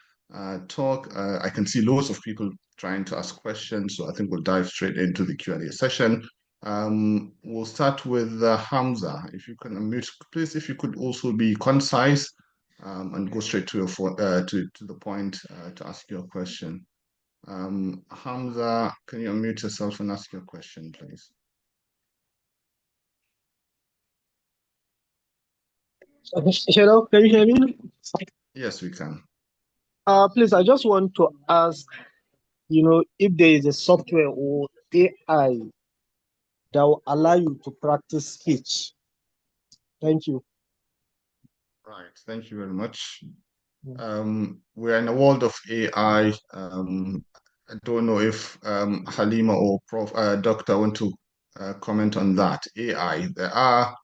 talk. I can see loads of people trying to ask questions, so I think we'll dive straight into the Q&A session. We'll start with Hamza. If you can unmute, please, if you could also be concise and go straight to the point to ask your question. Hamza, can you unmute yourself and ask your question, please? Hello, can you hear me? Yes, we can. Please, I just want to ask, if there is a software or AI that will allow you to practice speech. Thank you. Right, thank you very much. We're in a world of AI. I don't know if Halima or Doctor want to comment on that. AI, there are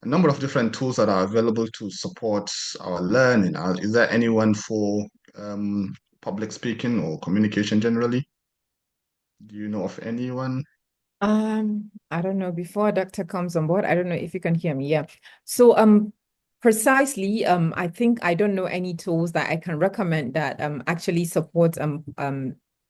a number of different tools that are available to support our learning. Is there anyone for public speaking or communication generally? Do you know of anyone? I don't know. Before Doctor comes on board, I don't know if you can hear me. Yeah. So precisely, I think I don't know any tools that I can recommend that actually support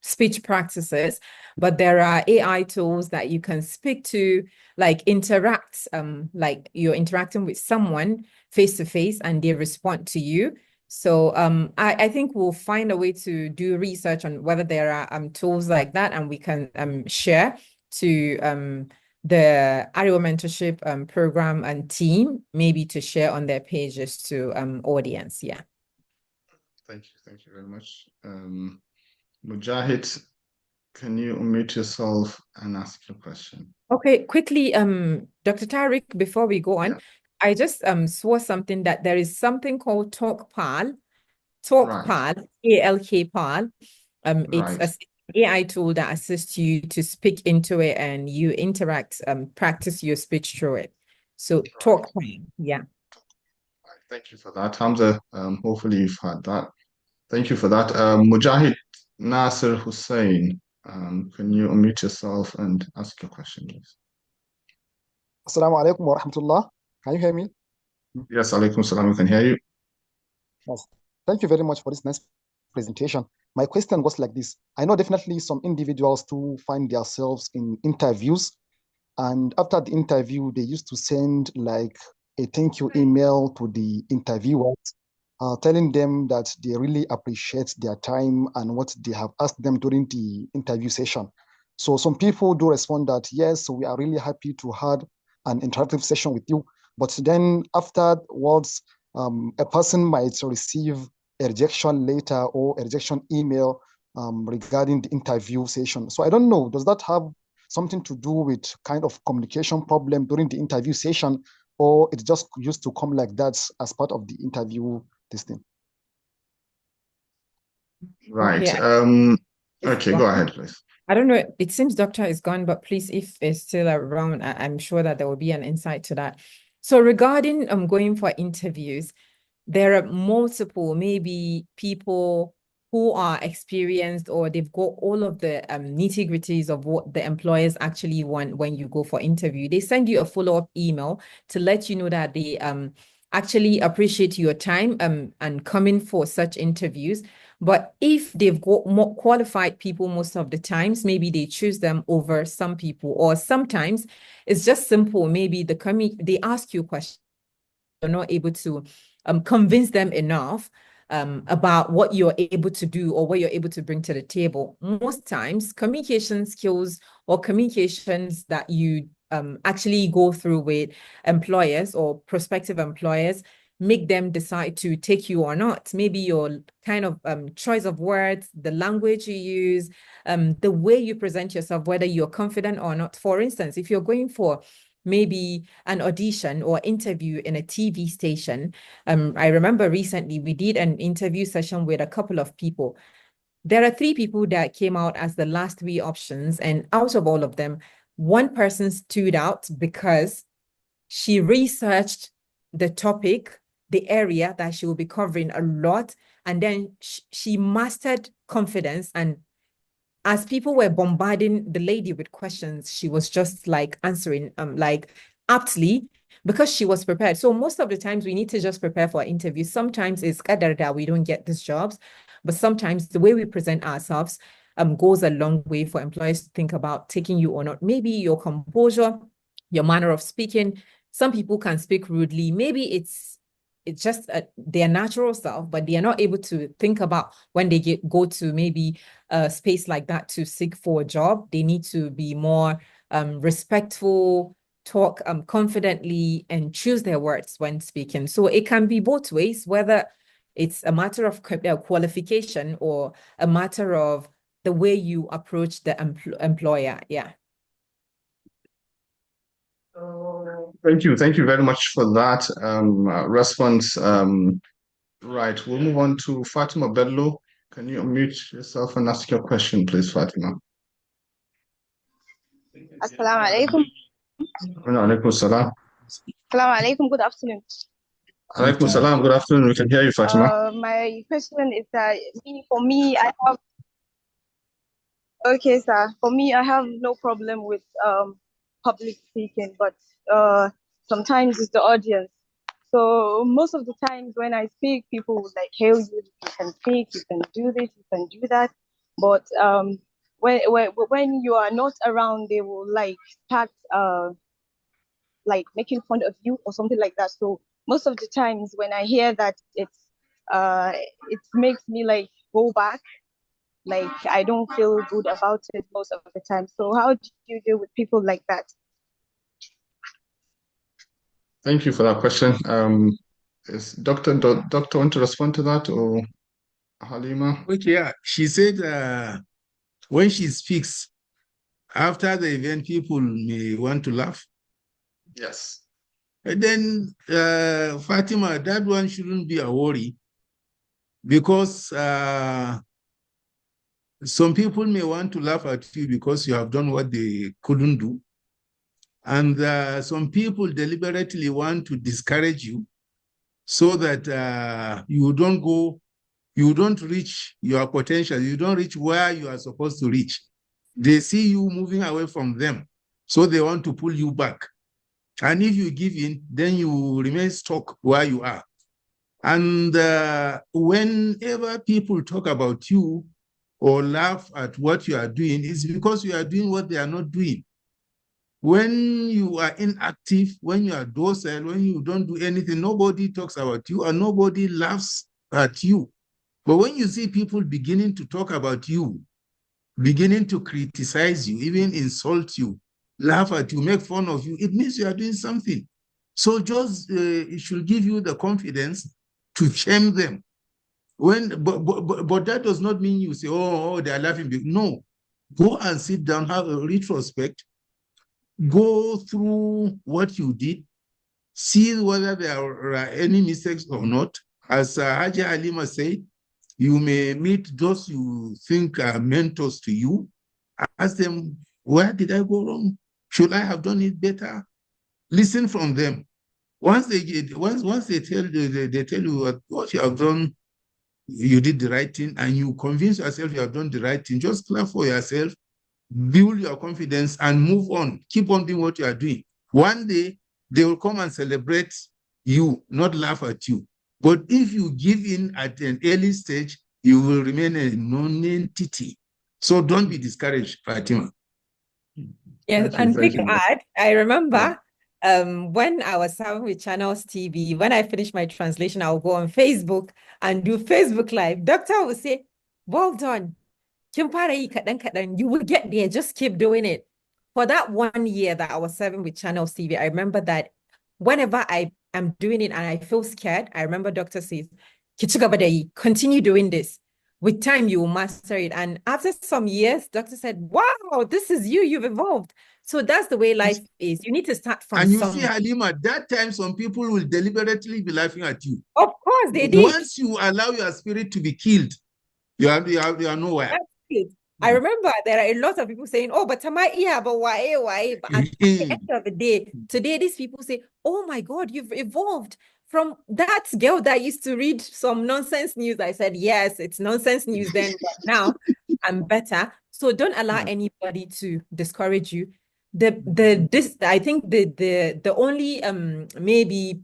speech practices, but there are AI tools that you can speak to, like interact, like you're interacting with someone face to face and they respond to you. So I think we'll find a way to do research on whether there are tools like that, and we can share to the Arewa Mentorship program and team, maybe to share on their pages to audience. Yeah. Thank you very much. Mujahid, can you unmute yourself and ask your question? Okay, quickly, Dr. Tariq, before we go on, Yeah. I just saw something that there is something called TalkPal, Right. ALKPal. It's Right. an AI tool that assists you to speak into it and you interact, practice your speech through it. So TalkPal, yeah. Thank you for that, Hamza. Hopefully you've had that. Thank you for that. Mujahid Nasser Hussein, can you unmute yourself and ask your question, please? Assalamu alaikum wa rahmatullah. Can you hear me? Yes, alaikum salam. We can hear you. Yes. Thank you very much for this nice presentation. My question was like this. I know definitely some individuals to find themselves in interviews, and after the interview, they used to send like a thank you email to the interviewers, telling them that they really appreciate their time and what they have asked them during the interview session. So some people do respond that, yes, we are really happy to have an interactive session with you. But then afterwards, a person might receive a rejection letter or a rejection email regarding the interview session. So I don't know, does that have something to do with kind of communication problem during the interview session, or it just used to come like that as part of the interview thing? Right. Okay, go ahead, please. I don't know. It seems Doctor is gone, but please, if it's still around, I'm sure that there will be an insight to that. So regarding going for interviews, there are multiple, maybe people who are experienced or they've got all of the nitty-gritties of what the employers actually want when you go for interview. They send you a follow-up email to let you know that they actually appreciate your time and coming for such interviews. But if they've got more qualified people most of the times, maybe they choose them over some people, or sometimes it's just simple. Maybe they ask you a question, you're not able to convince them enough about what you're able to do or what you're able to bring to the table. Most times, communication skills or communications that you actually go through with employers or prospective employers make them decide to take you or not. Maybe your kind of choice of words, the language you use, the way you present yourself, whether you're confident or not. For instance, if you're going for maybe an audition or interview in a TV station. I remember recently we did an interview session with a couple of people. There are 3 people that came out as the last 3 options, and out of all of them, one person stood out because she researched the topic, the area that she will be covering a lot, and then she mastered confidence. And as people were bombarding the lady with questions, she was just like answering like aptly because she was prepared. So most of the times we need to just prepare for interviews. Sometimes it's qadar that we don't get these jobs, but sometimes the way we present ourselves goes a long way for employers to think about taking you or not. Maybe your composure, your manner of speaking. Some people can speak rudely. Maybe it's just their natural self, but they are not able to think about when they go to maybe a space like that to seek for a job. They need to be more respectful, talk confidently, and choose their words when speaking. So it can be both ways, whether it's a matter of qualification or a matter of the way you approach the employer. Yeah. Thank you. Thank you very much for that response. Right, we'll move on to Fatima Bello. Can you unmute yourself and ask your question, please, Fatima? Assalamu alaikum. Alaikum salam. Assalamu alaikum. Good afternoon. Alaikum salam. Good afternoon. We can hear you, Fatima. My question is that for me, I have. Okay, sir. For me, I have no problem with public speaking, but sometimes it's the audience. So most of the times when I speak, people will like hail you. You can speak. You can do this. You can do that. But when you are not around, they will like start like making fun of you or something like that. So most of the times when I hear that, it makes me like go back. Like I don't feel good about it most of the time. So how do you deal with people like that? Thank you for that question. Is Doctor want to respond to that, or Halima? Okay, yeah. She said when she speaks after the event, people may want to laugh. Yes. And then Fatima, that one shouldn't be a worry, because some people may want to laugh at you because you have done what they couldn't do. And some people deliberately want to discourage you so that you don't reach your potential, you don't reach where you are supposed to reach. They see you moving away from them, so they want to pull you back. And if you give in, then you remain stuck where you are. And whenever people talk about you or laugh at what you are doing, it's because you are doing what they are not doing. When you are inactive, when you are docile, when you don't do anything, nobody talks about you and nobody laughs at you. But when you see people beginning to talk about you, beginning to criticize you, even insult you, laugh at you, make fun of you, it means you are doing something. So just it should give you the confidence to shame them. But that does not mean you say, oh, they are laughing. No, go and sit down, have a retrospect, go through what you did, see whether there are any mistakes or not. As Haji Halima said, you may meet those you think are mentors to you. Ask them, where did I go wrong? Should I have done it better? Listen from them. Once they tell you what you have done, you did the right thing, and you convince yourself you have done the right thing, just clap for yourself, build your confidence, and move on. Keep on doing what you are doing. One day, they will come and celebrate you, not laugh at you. But if you give in at an early stage, you will remain a non-entity. So don't be discouraged, Fatima. Yes, and quick add, I remember when I was serving with Channels TV, when I finished my translation, I'll go on Facebook and do Facebook Live. Doctor will say, well done. You will get there. Just keep doing it. For that 1 year that I was serving with Channels TV, I remember that whenever I am doing it and I feel scared, I remember doctor says, continue doing this. With time, you will master it. And after some years, doctor said, wow, this is you, you've evolved. So that's the way life is. You need to start from And you see, somewhere. Halima, that time some people will deliberately be laughing at you. Of course, they did. Once you allow your spirit to be killed, you are nowhere. That's it. I remember there are a lot of people saying, "Oh, but am I here? But why?" But at the end of the day, today these people say, "Oh my God, you've evolved from that girl that used to read some nonsense news." I said, "Yes, it's nonsense news then, but now I'm better." So don't allow anybody to discourage you. I think the only maybe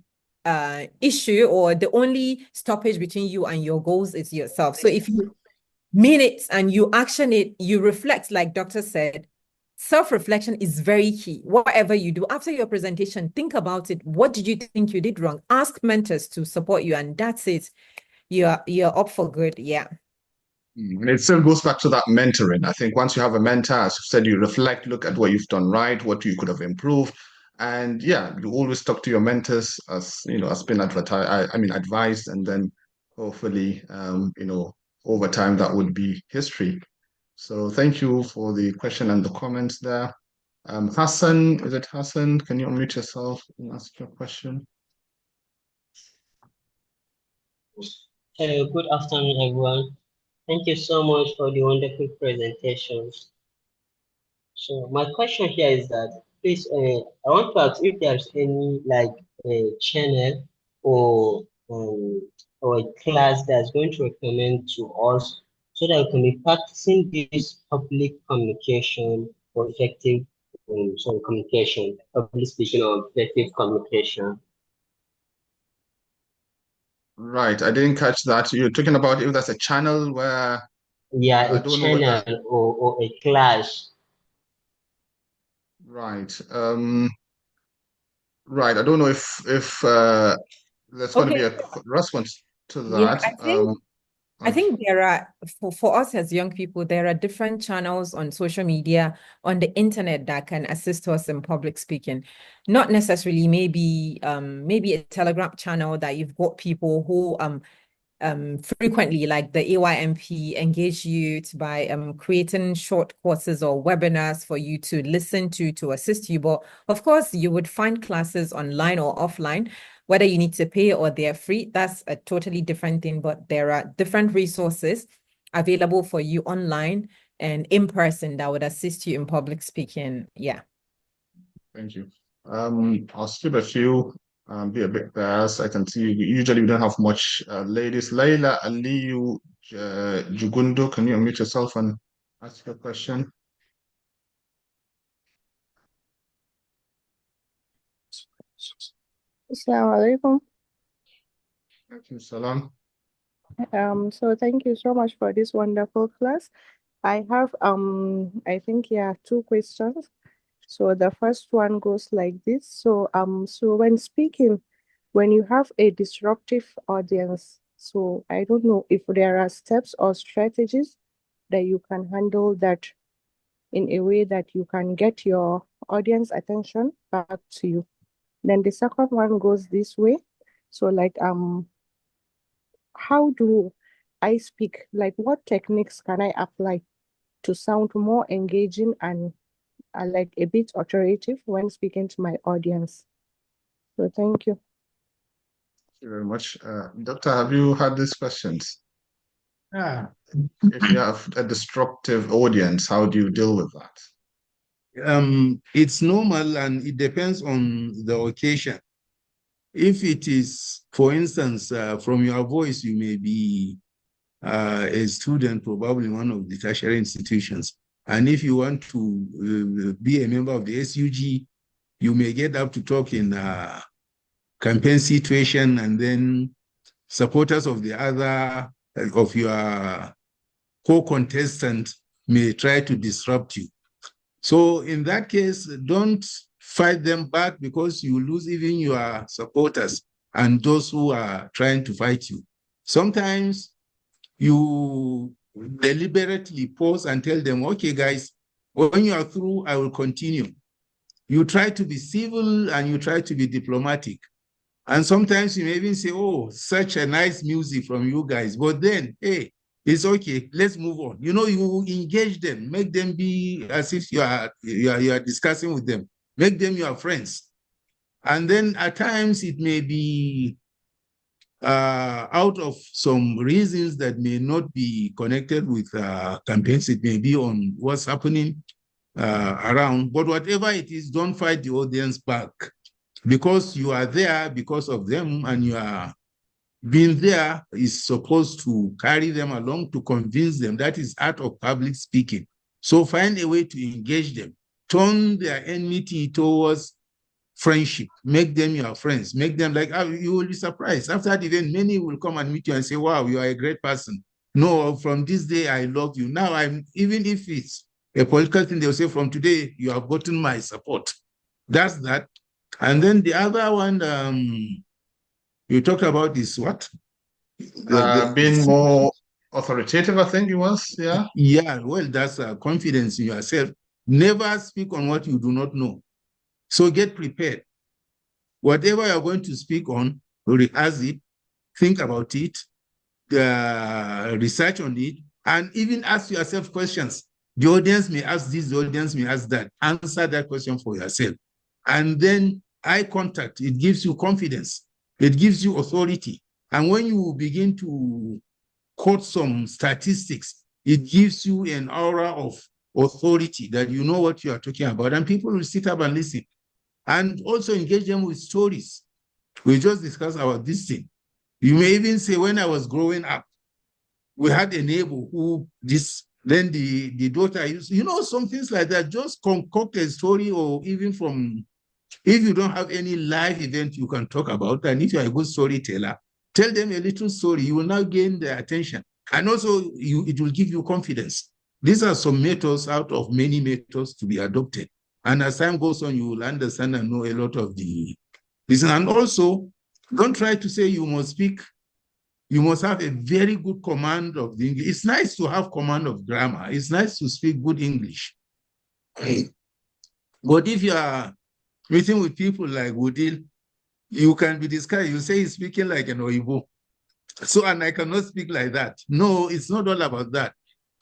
issue or the only stoppage between you and your goals is yourself. So if you mean it and you action it, you reflect, like Doctor said, self-reflection is very key. Whatever you do after your presentation, think about it. What did you think you did wrong? Ask mentors to support you, and that's it. You're up for good. Yeah. And it still goes back to that mentoring. I think once you have a mentor, as you said, you reflect, look at what you've done right, what you could have improved. And yeah, you always talk to your mentors, as you know, has been advised, and then hopefully over time that would be history. So thank you for the question and the comments there. Hassan, is it Hassan? Can you unmute yourself and ask your question? Good afternoon, everyone. Thank you so much for the wonderful presentations. So my question here is that, please, I want to ask if there's any a channel or a class that's going to recommend to us so that we can be practicing this public communication or effective communication, public speaking or effective communication. Right, I didn't catch that. You're talking about if there's a channel where Yeah, I a don't know whether channel or a class. right. Right. I don't know if there's going to be a response to Yeah, that. I think there are, for us as young people, there are different channels on social media, on the internet that can assist us in public speaking. Not necessarily maybe a Telegram channel that you've got people who frequently, like the AYMP, engage you by creating short courses or webinars for you to listen to assist you. But of course, you would find classes online or offline. Whether you need to pay or they're free, that's a totally different thing. But there are different resources available for you online and in person that would assist you in public speaking. Yeah. Thank you. I'll skip a few, be a bit fast. I can see usually we don't have much ladies. Layla Aliyu Jugundo, can you unmute yourself and ask your question? Assalamu alaikum. Salam. So thank you so much for this wonderful class. I have I think two questions. So the first one goes like this. So when speaking, when you have a disruptive audience, so I don't know if there are steps or strategies that you can handle that in a way that you can get your audience attention back to you. Then the second one goes this way. So how do I speak? Like, what techniques can I apply to sound more engaging and like a bit authoritative when speaking to my audience? So thank you. Thank you very much. Doctor, have you had these questions? If you have a disruptive audience, how do you deal with that? It's normal and it depends on the occasion. If it is, for instance, from your voice, you may be a student, probably one of the tertiary institutions. And if you want to be a member of the SUG, you may get up to talk in a campaign situation, and then supporters of the other, of your co-contestant may try to disrupt you. So in that case, don't fight them back because you lose even your supporters and those who are trying to fight you. Sometimes you deliberately pause and tell them, okay, guys, when you are through, I will continue. You try to be civil and you try to be diplomatic. And sometimes you may even say, oh, such a nice music from you guys. But then, hey, It's okay. Let's move on. You know, you engage them, make them be as if you are discussing with them. Make them your friends. And then at times it may be out of some reasons that may not be connected with campaigns. It may be on what's happening around. But whatever it is, don't fight the audience back, because you are there because of them, and you are being there is supposed to carry them along to convince them. That is art of public speaking. So find a way to engage them. Turn their enmity towards friendship. Make them your friends. Make them like, you will be surprised. After the event, many will come and meet you and say, wow, you are a great person. No, from this day, I love you. Now, even if it's a political thing, they'll say, from today, you have gotten my support. That's that. And then the other one, you talked about is what? Being more authoritative, I think it was, yeah? Yeah, well, that's confidence in yourself. Never speak on what you do not know. So get prepared. Whatever you're going to speak on, rehearse it, think about it, research on it, and even ask yourself questions. The audience may ask this, the audience may ask that. Answer that question for yourself. And then eye contact, it gives you confidence. It gives you authority. And when you begin to quote some statistics, it gives you an aura of authority that you know what you are talking about, and people will sit up and listen. And also engage them with stories. We just discussed about this thing. You may even say, when I was growing up, we had a neighbor who then the daughter used, some things like that. Just concoct a story, or even from, if you don't have any live event you can talk about, and if you're a good storyteller, tell them a little story. You will now gain their attention. And also, it will give you confidence. These are some methods out of many methods to be adopted. And as time goes on, you will understand and know a lot of the reason. And also, don't try to say you must speak. You must have a very good command of the English. It's nice to have command of grammar. It's nice to speak good English. But if you are meeting with people like Woodil, you can be discouraged. You say he's speaking like an Oyibo. So, and I cannot speak like that. No, it's not all about that.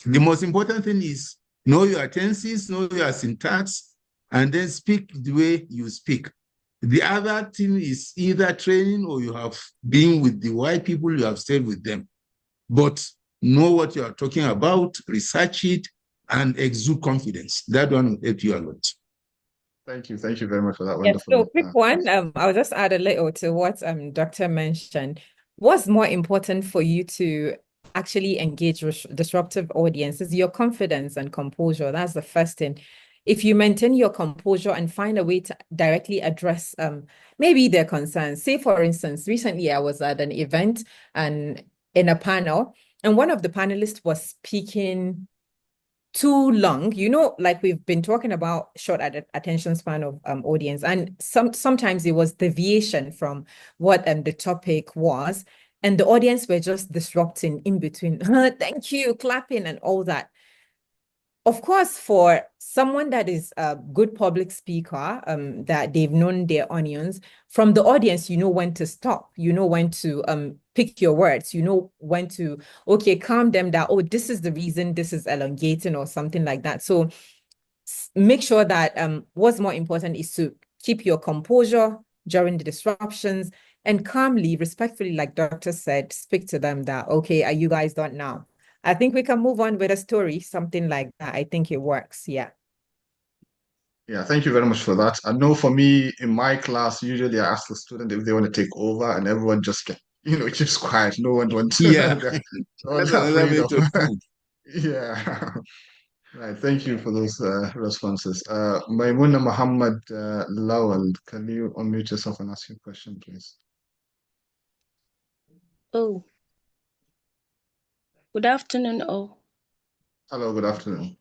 The most important thing is know your tenses, know your syntax, and then speak the way you speak. The other thing is either training, or you have been with the white people, you have stayed with them. But know what you are talking about, research it, and exude confidence. That one will help you a lot. Thank you. Thank you very much for that Yes, wonderful. so quick one. I'll just add a little to what Doctor mentioned. What's more important for you to actually engage with disruptive audiences? Your confidence and composure. That's the first thing. If you maintain your composure and find a way to directly address maybe their concerns. Say, for instance, recently I was at an event and in a panel, and one of the panelists was speaking too long, like we've been talking about short attention span of audience, and sometimes it was deviation from what the topic was, and the audience were just disrupting in between. Thank you, clapping and all that. Of course, for someone that is a good public speaker, that they've known their onions, from the audience, you know when to stop, you know when to pick your words, you know when to, okay, calm them down. Oh, this is the reason this is elongating or something like that. So make sure that what's more important is to keep your composure during the disruptions and calmly, respectfully, like Doctor said, speak to them that, okay, are you guys done now? I think we can move on with a story, something like that. I think it works. Yeah. Yeah, thank you very much for that. I know for me, in my class, usually I ask the student if they want to take over, and everyone just keeps quiet. No one wants Yeah. they're That's another method. Yeah. Right. Thank you for those responses. Maimuna Muhammad Lawal, can you unmute yourself and ask your question, please? Oh, good afternoon, all. Hello, good afternoon.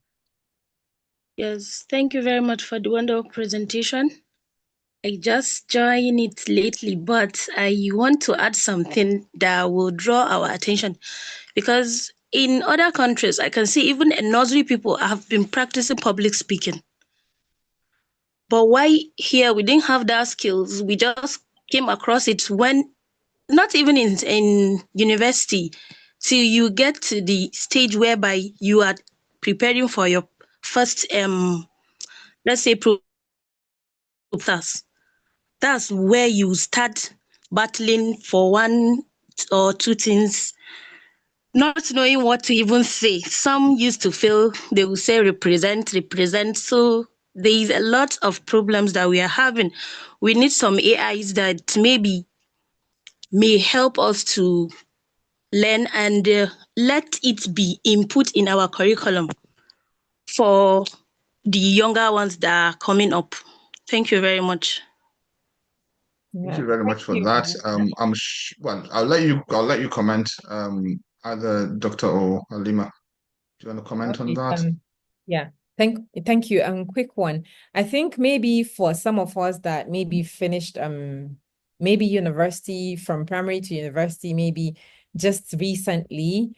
Yes, thank you very much for the wonderful presentation. I just joined it lately, but I want to add something that will draw our attention, because in other countries, I can see even in nursery people have been practicing public speaking. But why here we didn't have that skills? We just came across it when, not even in university, till you get to the stage whereby you are preparing for your first let's say that's where you start battling for one or two things, not knowing what to even say. Some used to feel they will say represent. So there is a lot of problems that we are having. We need some AIs that maybe may help us to learn and let it be input in our curriculum for the younger ones that are coming up. Thank you very much. Thank you very much for that. Well, I'll let you comment. Either Dr. or Halima, do you want to comment on that? Yeah. Thank you. Quick one. I think maybe for some of us that maybe finished maybe university, from primary to university, maybe just recently,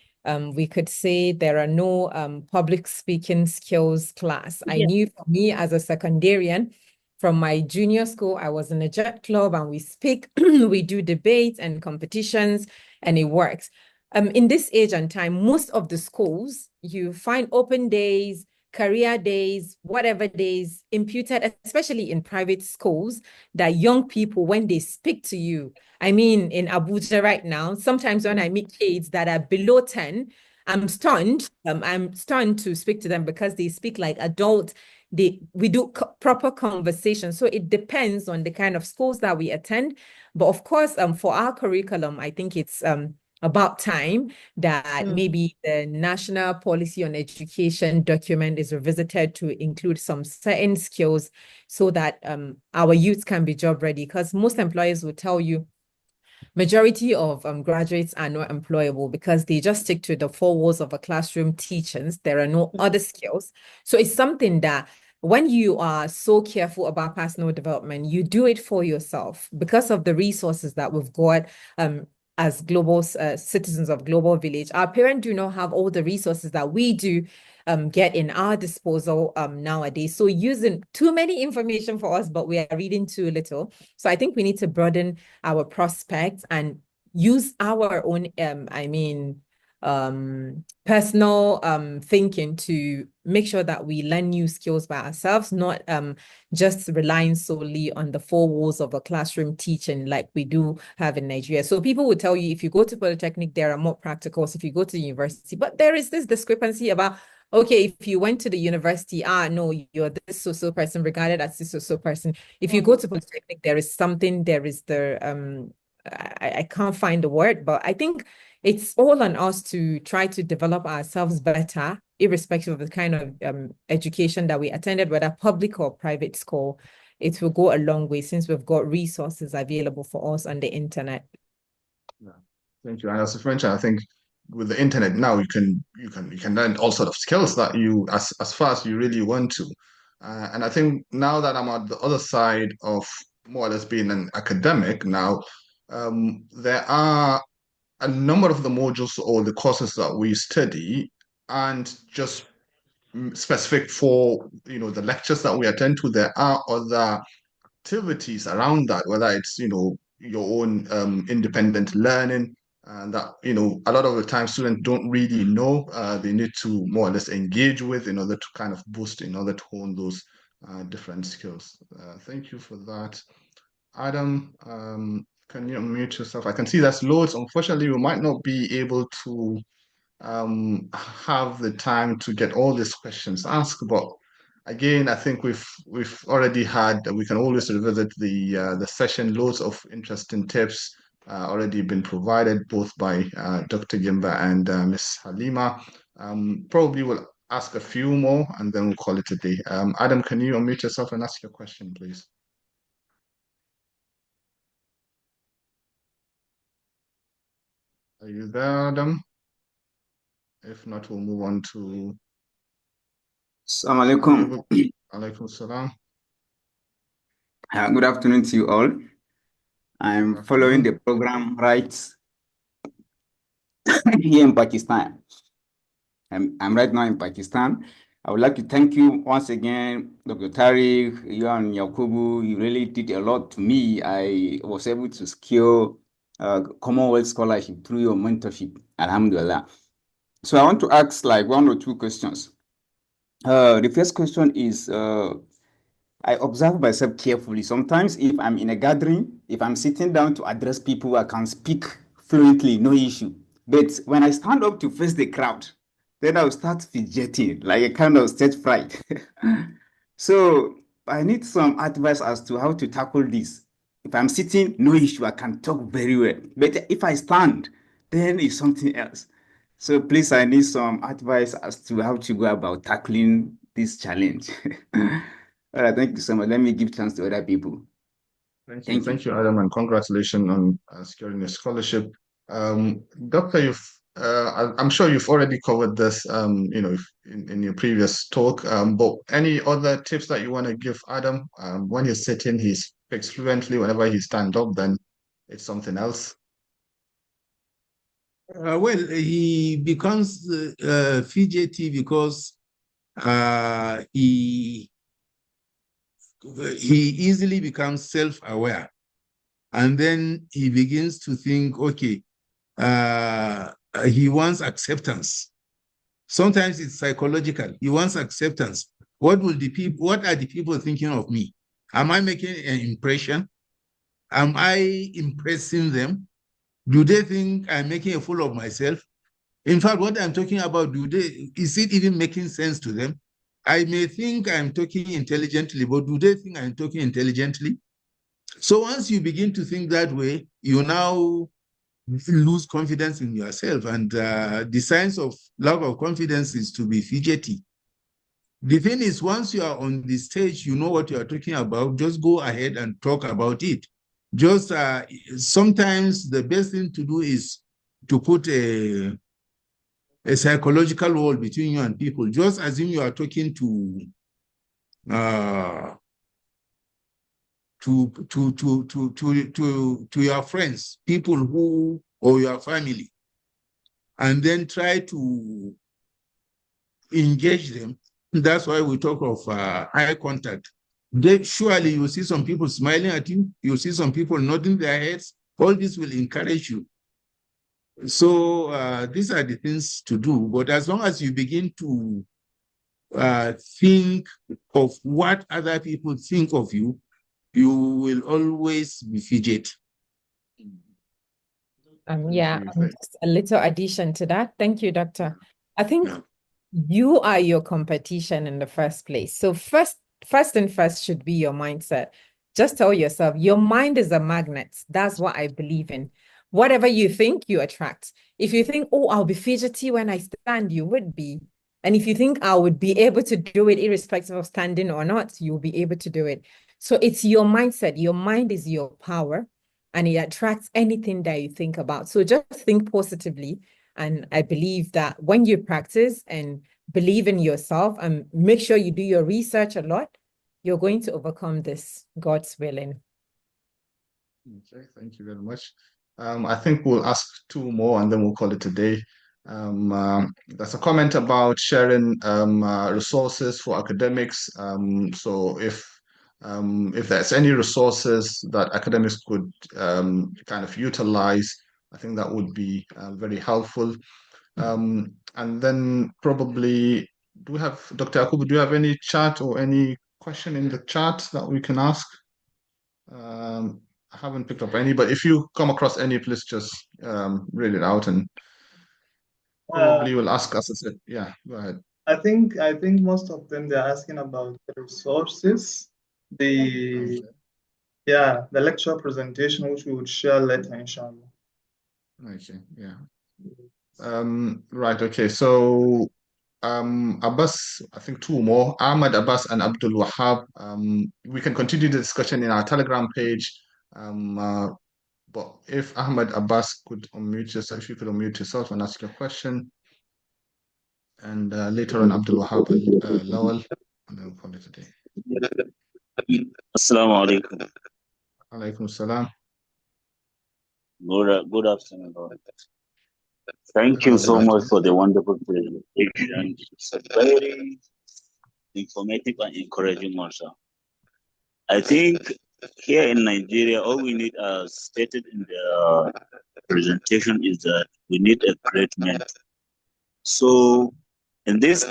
we could say there are no public speaking skills class. I knew for me as a secondarian, from my junior school, I was in a JET club and we speak, we do debates and competitions, and it works. In this age and time, most of the schools, you find open days, career days, whatever days imputed, especially in private schools, that young people, when they speak to you, I mean, in Abuja right now, sometimes when I meet kids that are below 10, I'm stunned. I'm stunned to speak to them because they speak like adult. We do proper conversation. So it depends on the kind of schools that we attend. But of course, for our curriculum, I think it's about time that maybe the National Policy on Education document is revisited to include some certain skills so that our youth can be job ready. Because most employers will tell you majority of graduates are not employable because they just stick to the four walls of a classroom teachings. There are no other skills. So it's something that when you are so careful about personal development, you do it for yourself because of the resources that we've got as global citizens of global village. Our parents do not have all the resources that we do get in our disposal nowadays. So using too many information for us, but we are reading too little. So I think we need to broaden our prospects and use our own, personal thinking to make sure that we learn new skills by ourselves, not just relying solely on the four walls of a classroom teaching like we do have in Nigeria. So people will tell you if you go to Polytechnic, there are more practicals if you go to university, but there is this discrepancy about, okay, if you went to the university, no, you're this so-so person regarded as this so-so person. If you go to Polytechnic, there is something, there is the, I can't find the word, but I think it's all on us to try to develop ourselves better, irrespective of the kind of education that we attended, whether public or private school. It will go a long way since we've got resources available for us on the internet. Yeah, thank you. And as a mentioned, I think with the internet now, you can learn all sort of skills that you as far as you really want to. And I think now that I'm at the other side of more or less being an academic now, there are a number of the modules or the courses that we study and just specific for the lectures that we attend to. There are other activities around that, whether it's your own independent learning, and that a lot of the time students don't really know they need to more or less engage with in order to kind of boost, in order to hone those different skills. Thank you for that. Adam, can you unmute yourself? I can see there's loads. Unfortunately, we might not be able to have the time to get all these questions asked, but again, I think we've already had. We can always revisit the session. Loads of interesting tips already been provided both by Dr. Gimba and Ms. Halima. Probably we'll ask a few more and then we'll call it a day. Adam, can you unmute yourself and ask your question, please? Are you there, Adam? If not, we'll move on to... Assalamu alaikum. Alaikum salam. Good afternoon to you all. I'm following the program right here in Pakistan. I'm right now in Pakistan. I would like to thank you once again, Dr. Tariq, you and Yakubu. You really did a lot to me. I was able to secure Commonwealth Scholarship through your mentorship. Alhamdulillah. So I want to ask like 1 or 2 questions. The first question is, I observe myself carefully. Sometimes if I'm in a gathering, if I'm sitting down to address people, I can speak fluently, no issue. But when I stand up to face the crowd, then I'll start fidgeting, like a kind of stage fright. So I need some advice as to how to tackle this. If I'm sitting, no issue, I can talk very well. But if I stand, then it's something else. So please, I need some advice as to how to go about tackling this challenge. All right, thank you so much. Let me give chance to other people. Thank you, Adam, and congratulations on securing a scholarship. Doctor, I'm sure you've already covered this, in your previous talk. But any other tips that you want to give Adam? When he's sitting, he speaks fluently. Whenever he stands up, then it's something else. Well, he becomes fidgety because he easily becomes self-aware, and then he begins to think, okay, he wants acceptance. Sometimes it's psychological. He wants acceptance. What are the people thinking of me? Am I making an impression? Am I impressing them? Do they think I'm making a fool of myself? In fact, what I'm talking about, is it even making sense to them? I may think I'm talking intelligently, but do they think I'm talking intelligently? So once you begin to think that way, you now lose confidence in yourself. And the signs of lack of confidence is to be fidgety. The thing is, once you are on the stage, you know what you are talking about, just go ahead and talk about it. Just sometimes the best thing to do is to put a psychological wall between you and people. Just assume you are talking to your friends, people who, or your family, and then try to engage them. That's why we talk of eye contact. Surely you will see some people smiling at you, you'll see some people nodding their heads. All this will encourage you. So these are the things to do. But as long as you begin to think of what other people think of you, you will always be fidget. Just a little addition to that. Thank you, Doctor. I think you are your competition in the first place. So first should be your mindset. Just tell yourself, your mind is a magnet. That's what I believe in. Whatever you think, you attract. If you think, oh, I'll be fidgety when I stand, you would be. And if you think I would be able to do it irrespective of standing or not, you'll be able to do it. So it's your mindset. Your mind is your power, and it attracts anything that you think about. So just think positively. And I believe that when you practice and believe in yourself and make sure you do your research a lot, you're going to overcome this, God's willing. Okay, thank you very much. I think we'll ask 2 more and then we'll call it a day. There's a comment about sharing resources for academics. So if there's any resources that academics could kind of utilize, I think that would be very helpful. And then probably, Dr. Akubu, do you have any chat or any question in the chat that we can ask? I haven't picked up any, but if you come across any, please just read it out and probably will ask us. Yeah, go ahead. I think most of them, they're asking about the resources, the lecture presentation, which we would share later, inshallah. Okay, yeah. Right, okay. So Abbas, I think 2 more, Ahmad Abbas and Abdul Wahab. We can continue the discussion in our Telegram page. But if Ahmad Abbas could unmute yourself, if you could unmute yourself and ask your question. And later on, Abdul Wahab Lawal, and then we'll call it a day. Assalamu alaikum. Alaikum salam. Good afternoon. Thank you so much for the wonderful presentation. It's a very informative and encouraging one, sir. I think here in Nigeria, all we need, as stated in the presentation, is that we need a great mentor. So in this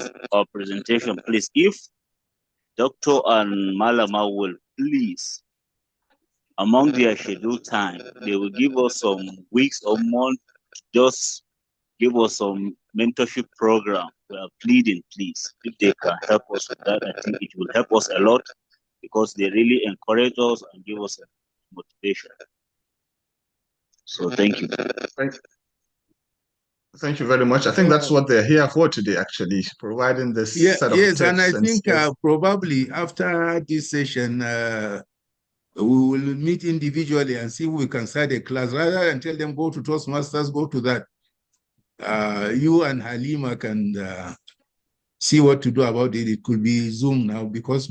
presentation, please, if Dr. and Malama will please, among their scheduled time, they will give us some weeks or months, just give us some mentorship program. We are pleading, please, if they can help us with that, I think it will help us a lot, because they really encourage us and give us motivation. So thank you. Thank you very much. I think that's what they're here for today, actually, providing this set of tips. And I think probably after this session, we will meet individually and see if we can start a class, rather than tell them go to Toastmasters, go to that. You and Halima can see what to do about it. It could be Zoom now, because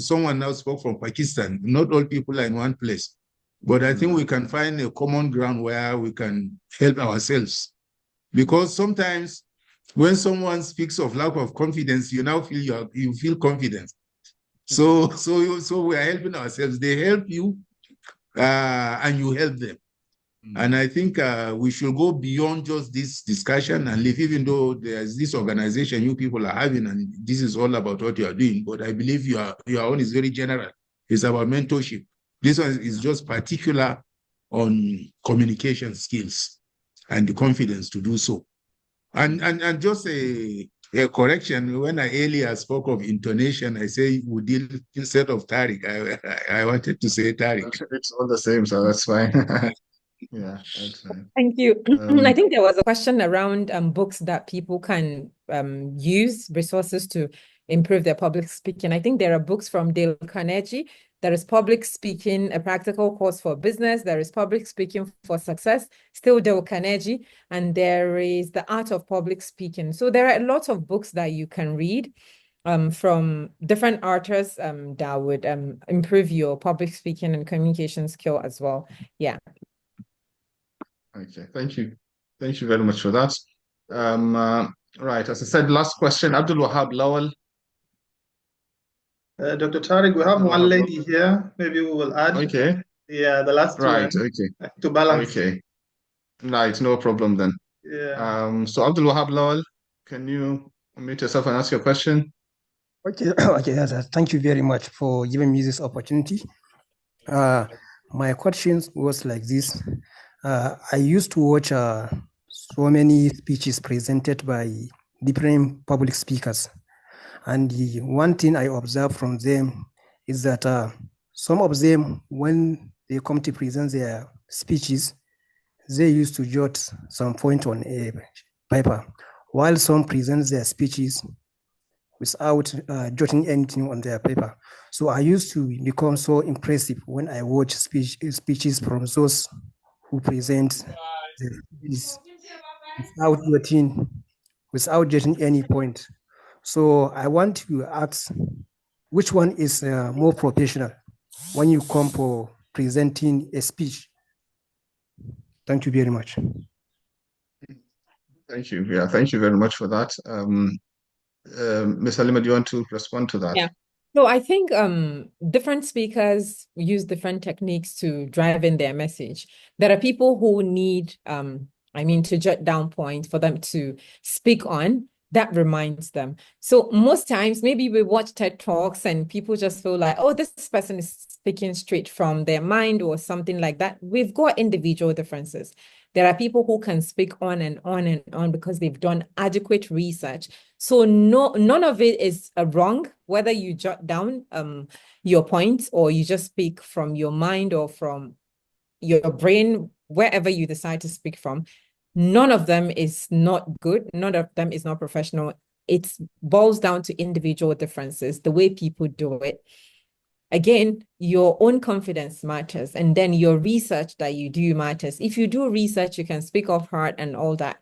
someone now spoke from Pakistan. Not all people are in one place. But I think we can find a common ground where we can help ourselves. Because sometimes when someone speaks of lack of confidence, you now feel you feel confident. So we are helping ourselves. They help you, and you help them. And I think we should go beyond just this discussion and live, even though there's this organization you people are having, and this is all about what you are doing. But I believe your own is very general. It's about mentorship. This one is just particular on communication skills and the confidence to do so. And just a correction, when I earlier spoke of intonation, I say Udil instead of Tariq. I wanted to say Tariq. It's all the same, so that's fine. Yeah, that's fine. Thank you. I think there was a question around books that people can use, resources to improve their public speaking. I think there are books from Dale Carnegie. There is Public Speaking, a Practical Course for Business. There is Public Speaking for Success, still Dale Carnegie. And there is The Art of Public Speaking. So there are a lot of books that you can read from different authors that would improve your public speaking and communication skill as well. Yeah. Okay, thank you. Thank you very much for that. Right, as I said, last question, Abdul Wahab Lawal. Dr. Tariq, we have one lady here. Maybe we will add. Okay. Yeah, the last one. Okay. To balance. Okay. Right, no problem then. Yeah. So Abdul Wahab Lawal, can you unmute yourself and ask your question? Okay, okay, thank you very much for giving me this opportunity. My question was like this. I used to watch so many speeches presented by different public speakers. And the one thing I observed from them is that some of them, when they come to present their speeches, they used to jot some point on a paper, while some present their speeches without jotting anything on their paper. So I used to become so impressive when I watch speeches from those who present the speeches without getting any point. So I want to ask, which one is more professional when you come for presenting a speech? Thank you very much. Thank you. Yeah, thank you very much for that. Ms. Halima, do you want to respond to that? Yeah. So I think different speakers use different techniques to drive in their message. There are people who need, to jot down points for them to speak on. That reminds them. So most times, maybe we watch TED Talks and people just feel like, oh, this person is speaking straight from their mind or something like that. We've got individual differences. There are people who can speak on and on and on because they've done adequate research. So none of it is wrong, whether you jot down your points or you just speak from your mind or from your brain, wherever you decide to speak from. None of them is not good. None of them is not professional. It boils down to individual differences, the way people do it. Again, your own confidence matters. And then your research that you do matters. If you do research, you can speak off heart and all that.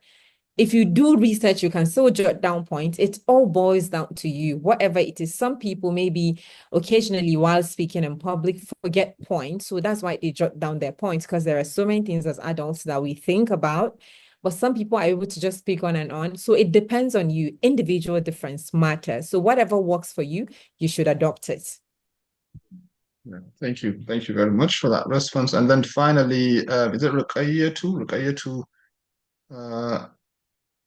If you do research, you can still jot down points. It all boils down to you, whatever it is. Some people maybe occasionally while speaking in public forget points. So that's why they jot down their points, because there are so many things as adults that we think about. But some people are able to just speak on and on. So it depends on you. Individual difference matters. So whatever works for you, you should adopt it. Yeah, thank you. Thank you very much for that response. And then finally, is it Ruqayyah too?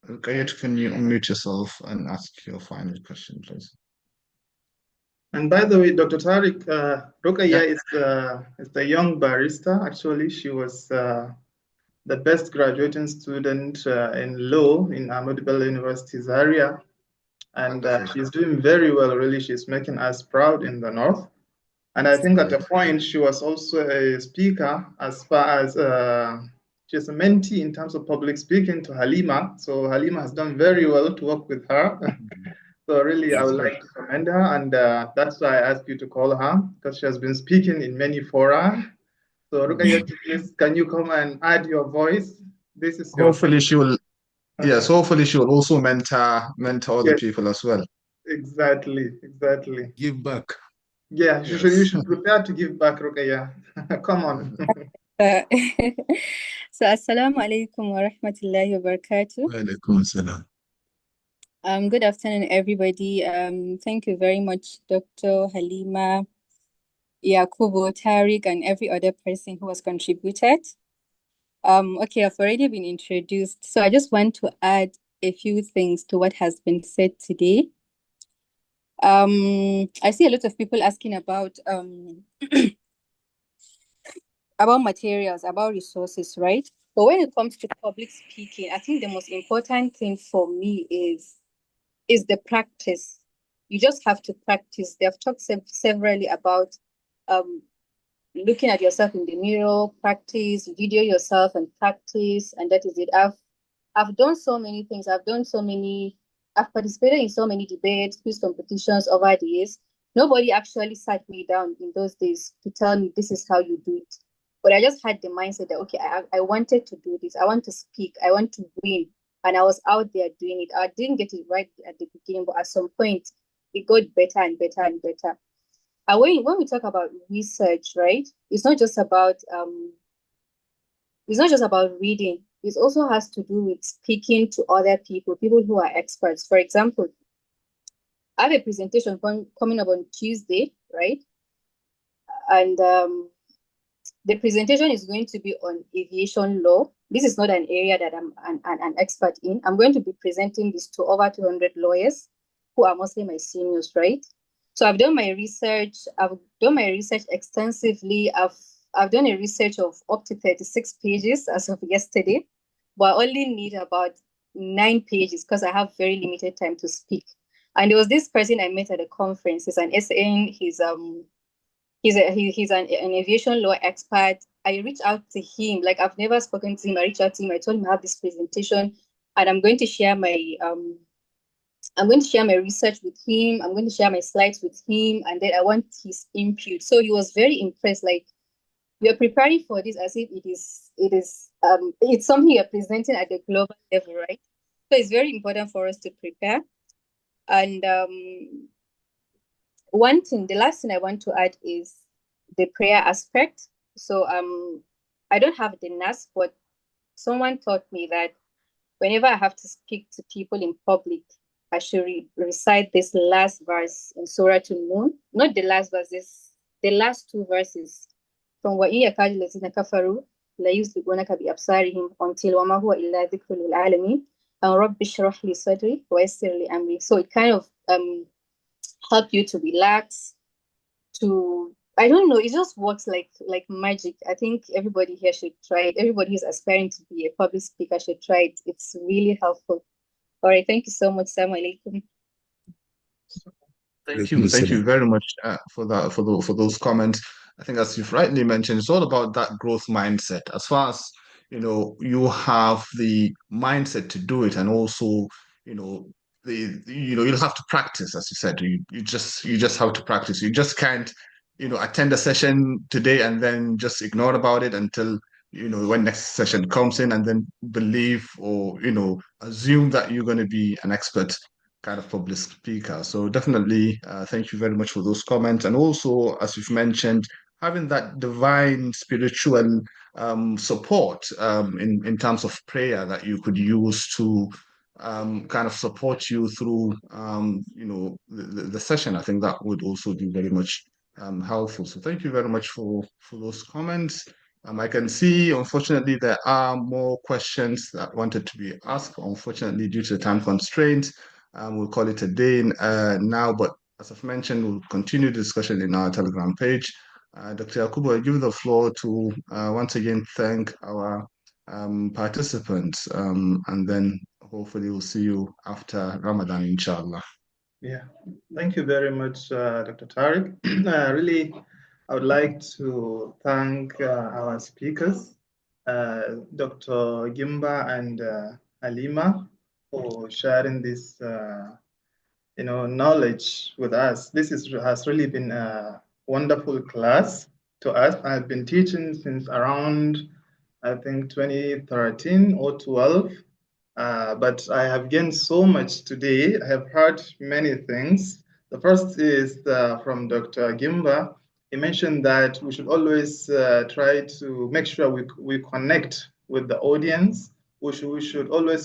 Ruqayyah, can you unmute yourself and ask your final question, please? And by the way, Dr. Tariq, Ruqayyah is the young barrister. Actually, she was the best graduating student in law in Ahmadu Bello University's area. And she's doing very well, really. She's making us proud in the North. And I think at a point, she was also a speaker as far as she's a mentee in terms of public speaking to Halima. So Halima has done very well to work with her. So really, I would like to commend her. And that's why I asked you to call her, because she has been speaking in many fora. So Ruqayyah, please, can you come and add your voice? This is your Hopefully she will. Yes, hopefully she will also mentor other people as well. Exactly. Give back. Yeah, you should prepare to give back, Ruqayyah. Come on. So, assalamu alaikum wa rahmatullahi wa barakatuh. Wa alaikum assalam. Good afternoon, everybody. Thank you very much, Dr. Halima, Yakubu, Tariq, and every other person who has contributed. Okay, I've already been introduced, so I just want to add a few things to what has been said today. I see a lot of people asking about materials, about resources, right? But when it comes to public speaking, I think the most important thing for me is the practice. You just have to practice. They have talked severally about looking at yourself in the mirror, practice, video yourself and practice, and that is it. I've done so many things. I've participated in so many debates, quiz competitions over the years. Nobody actually sat me down in those days to tell me this is how you do it. But I just had the mindset that, okay, I wanted to do this. I want to speak. I want to win. And I was out there doing it. I didn't get it right at the beginning, but at some point, it got better and better and better. And when we talk about research, right, it's not just about reading. It also has to do with speaking to other people who are experts. For example, I have a presentation coming up on Tuesday, right? And the presentation is going to be on aviation law. This is not an area that I'm an expert in. I'm going to be presenting this to over 200 lawyers who are mostly my seniors, right? So I've done my research. I've done my research extensively. I've done a research of up to 36 pages as of yesterday, but I only need about 9 pages because I have very limited time to speak. And there was this person I met at a conference. He's an SN. He's an aviation law expert. I reached out to him. Like, I've never spoken to him. I reached out to him. I told him I have this presentation, and I'm going to share my research with him. I'm going to share my slides with him, and then I want his input. So he was very impressed. Like, you're preparing for this as if it's something you're presenting at the global level, right? So it's very important for us to prepare. And the last thing I want to add is the prayer aspect. So I don't have the NAS, but someone taught me that whenever I have to speak to people in public, I should recite this last verse in Surah An-Nun. Not the last verses, the last 2 verses from وَإِن يَكَادُ الَّذِينَ كَفَرُوا لَيُزْلِقُونَكَ بِأَبْصَارِهِمْ until وَمَا هُوَ إِلَّا ذِكْرٌ لِلْعَالَمِينَ and رَبِّ اشْرَحْ لِي صَدْرِي وَيَسِّرْ لِي أَمْرِي. So it kind of help you to relax, I don't know, it just works like magic. I think everybody here should try it. Everybody who's aspiring to be a public speaker should try it. It's really helpful. All right, thank you so much. Assalamu alaikum. Thank you very much for those comments. I think, as you've rightly mentioned, it's all about that growth mindset. As far as you have the mindset to do it, and also you'll have to practice, as you said. You just have to practice. You just can't attend a session today and then just ignore about it until when next session comes in, and then believe or assume that you're going to be an expert kind of public speaker. So definitely thank you very much for those comments. And also, as you've mentioned, having that divine spiritual support in terms of prayer that you could use to kind of support you through the session. I think that would also be very much helpful. So thank you very much for those comments. I can see, unfortunately, there are more questions that wanted to be asked. Unfortunately, due to the time constraints, we'll call it a day now. But as I've mentioned, we'll continue the discussion in our Telegram page. Dr. Yakubu, I give the floor to once again thank our participants, and then hopefully we'll see you after Ramadan, inshallah. Yeah, thank you very much, Dr. Tariq. Really, I would like to thank our speakers, Dr. Gimba and Halima, for sharing this, knowledge with us. This has really been a wonderful class to us. I've been teaching since around, I think, 2013 or 12. But I have gained so much today. I have heard many things. The first is from Dr. Gimba. He mentioned that we should always try to make sure we connect with the audience. We should always